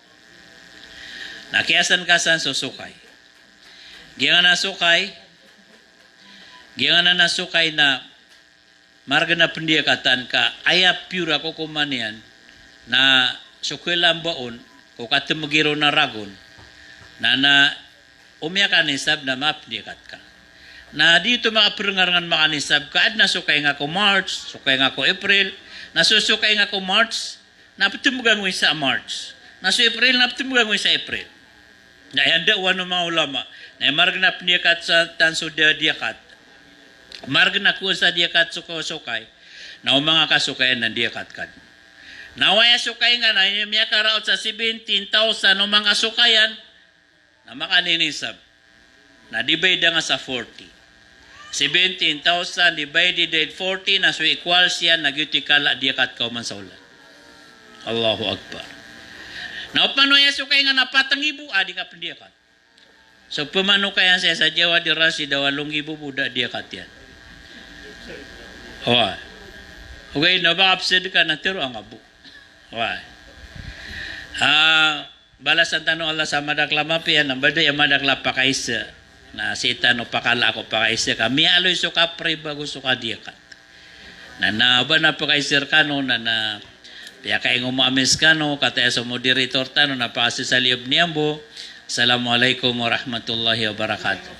Nakiasan ka sa susukay. Giyan na nasukay na marga na pendiyakatan ka aya pure ako kumanian na sukulang baon, kung katumagiro na ragon, na umiyak kanisab na mapnikat ka. Na dito mga pringarangan makanisab ka, at nasukay nga ko March, sukay nga ko April, nasusukay nga ko March, napatumugan mo sa March. Nasu April, napatumugan mo sa April. Na yanda wano mga ulama, na marag na pnikat sa tanso diakat, marag na kuha sa diakat sukay, na mga kasukayan ng diakat ka. Nawaya sukay nga na miya karaot sa 17,000 no mga sukayan na makaninisab. Na divide nga sa 40. 17,000 divided 40 na so equal siya nagyutikala diakat kauman sa ulan. Allahu Akbar. Na upanoya sukay nga napatang ibu adi ka pendiakat. So pemano kaya saya sa Jawa di rasi dawalong ibu budak diakat yan. Oh. Okay, nabakapsid ka na tiro ang abu. Why? Balasan tanong Allah sa madakla mapian, ang bada yung madakla pakaisa, na si tanong pakala ako pakaisa ka, mi aloy so ka pre bago so ka diakat. Na ba na pakaisir ka no, na piya kayo umamis ka no, kataya sa moderator tanong, na pakasi sa liyab niyambo. Assalamualaikum warahmatullahi wabarakatuh.